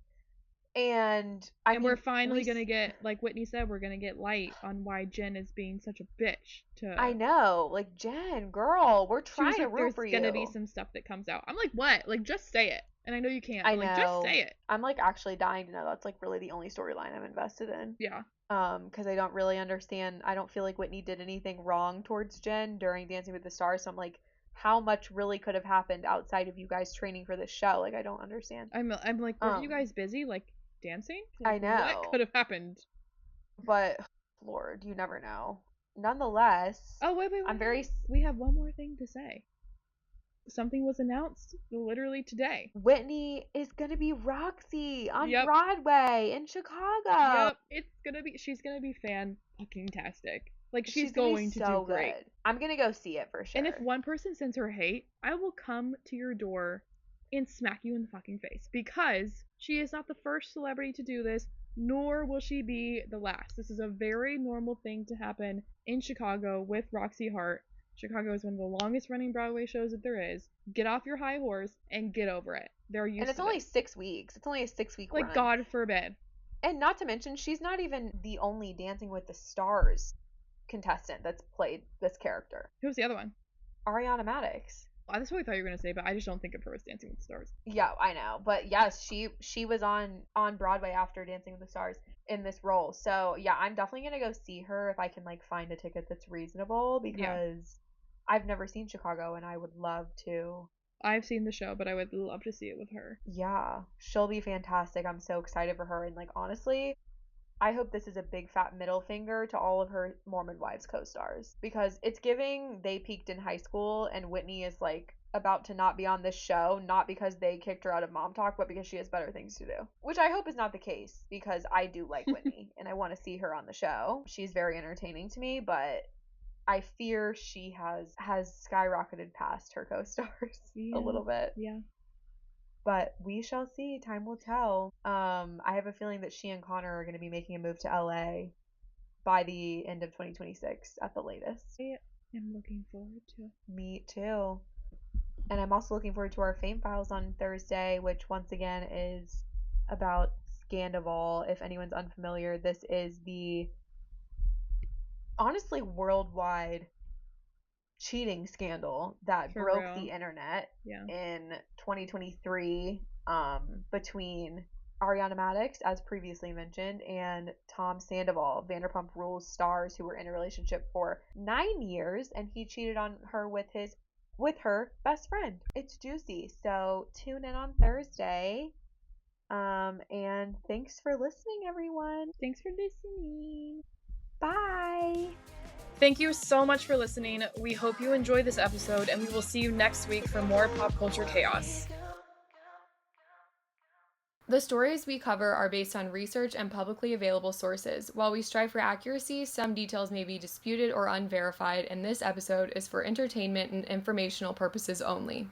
And we're finally going to get, like Whitney said, we're going to get light on why Jen is being such a bitch to... I know. Like, Jen, girl, we're trying to root for you. There's going to be some stuff that comes out. I'm like, what? Like, just say it. And I know you can't. I know. Like, just say it. I'm, like, actually dying to know. That's, like, really the only storyline I'm invested in. Yeah. Because I don't really understand. I don't feel like Whitney did anything wrong towards Jen during Dancing with the Stars. So I'm like, how much really could have happened outside of you guys training for this show? Like, I don't understand. I'm like, were you guys busy, like, dancing? Like, I know. What could have happened? But, Lord, you never know. nonetheless. Oh, wait. We have one more thing to say. Something was announced literally today. Whitney is going to be Roxy on Yep. Broadway in Chicago. Yep. She's gonna be fan-fucking-tastic. Like, she's going to do great. Good. I'm going to go see it for sure. And if one person sends her hate, I will come to your door and smack you in the fucking face. Because she is not the first celebrity to do this, nor will she be the last. This is a very normal thing to happen in Chicago with Roxy Hart. Chicago is one of the longest running Broadway shows that there is. Get off your high horse and get over it. They're used to it. And it's only 6 weeks. It's only a 6-week run. Like, God forbid. And not to mention, she's not even the only Dancing with the Stars contestant that's played this character. Who's the other one? Ariana Madix. That's what I thought you were gonna say, but I just don't think of her as Dancing with the Stars. Yeah, I know. But yes, she was on Broadway after Dancing with the Stars in this role. So yeah, I'm definitely gonna go see her if I can like find a ticket that's reasonable, because I've never seen Chicago and I would love to. I've seen the show, but I would love to see it with her. Yeah, she'll be fantastic. I'm so excited for her. And like, honestly, I hope this is a big fat middle finger to all of her Mormon Wives co-stars, because it's giving they peaked in high school and Whitney is like about to not be on this show, not because they kicked her out of Mom Talk, but because she has better things to do. Which I hope is not the case, because I do like Whitney and I want to see her on the show. She's very entertaining to me, but I fear she has skyrocketed past her co-stars a little bit. Yeah. But we shall see. Time will tell. I have a feeling that she and Connor are going to be making a move to LA by the end of 2026 at the latest. I am looking forward to it. Me too. And I'm also looking forward to our Fame Files on Thursday, which once again is about Scandival. If anyone's unfamiliar, this is the honestly worldwide cheating scandal that broke the internet in 2023 between Ariana Madix, as previously mentioned, and Tom Sandoval, Vanderpump Rules stars who were in a relationship for 9 years, and he cheated on her with her best friend. It's juicy, so tune in on Thursday. And thanks for listening, everyone. Thanks for listening. Bye. Thank you so much for listening. We hope you enjoyed this episode, and we will see you next week for more pop culture chaos. The stories we cover are based on research and publicly available sources. While we strive for accuracy, some details may be disputed or unverified, and this episode is for entertainment and informational purposes only.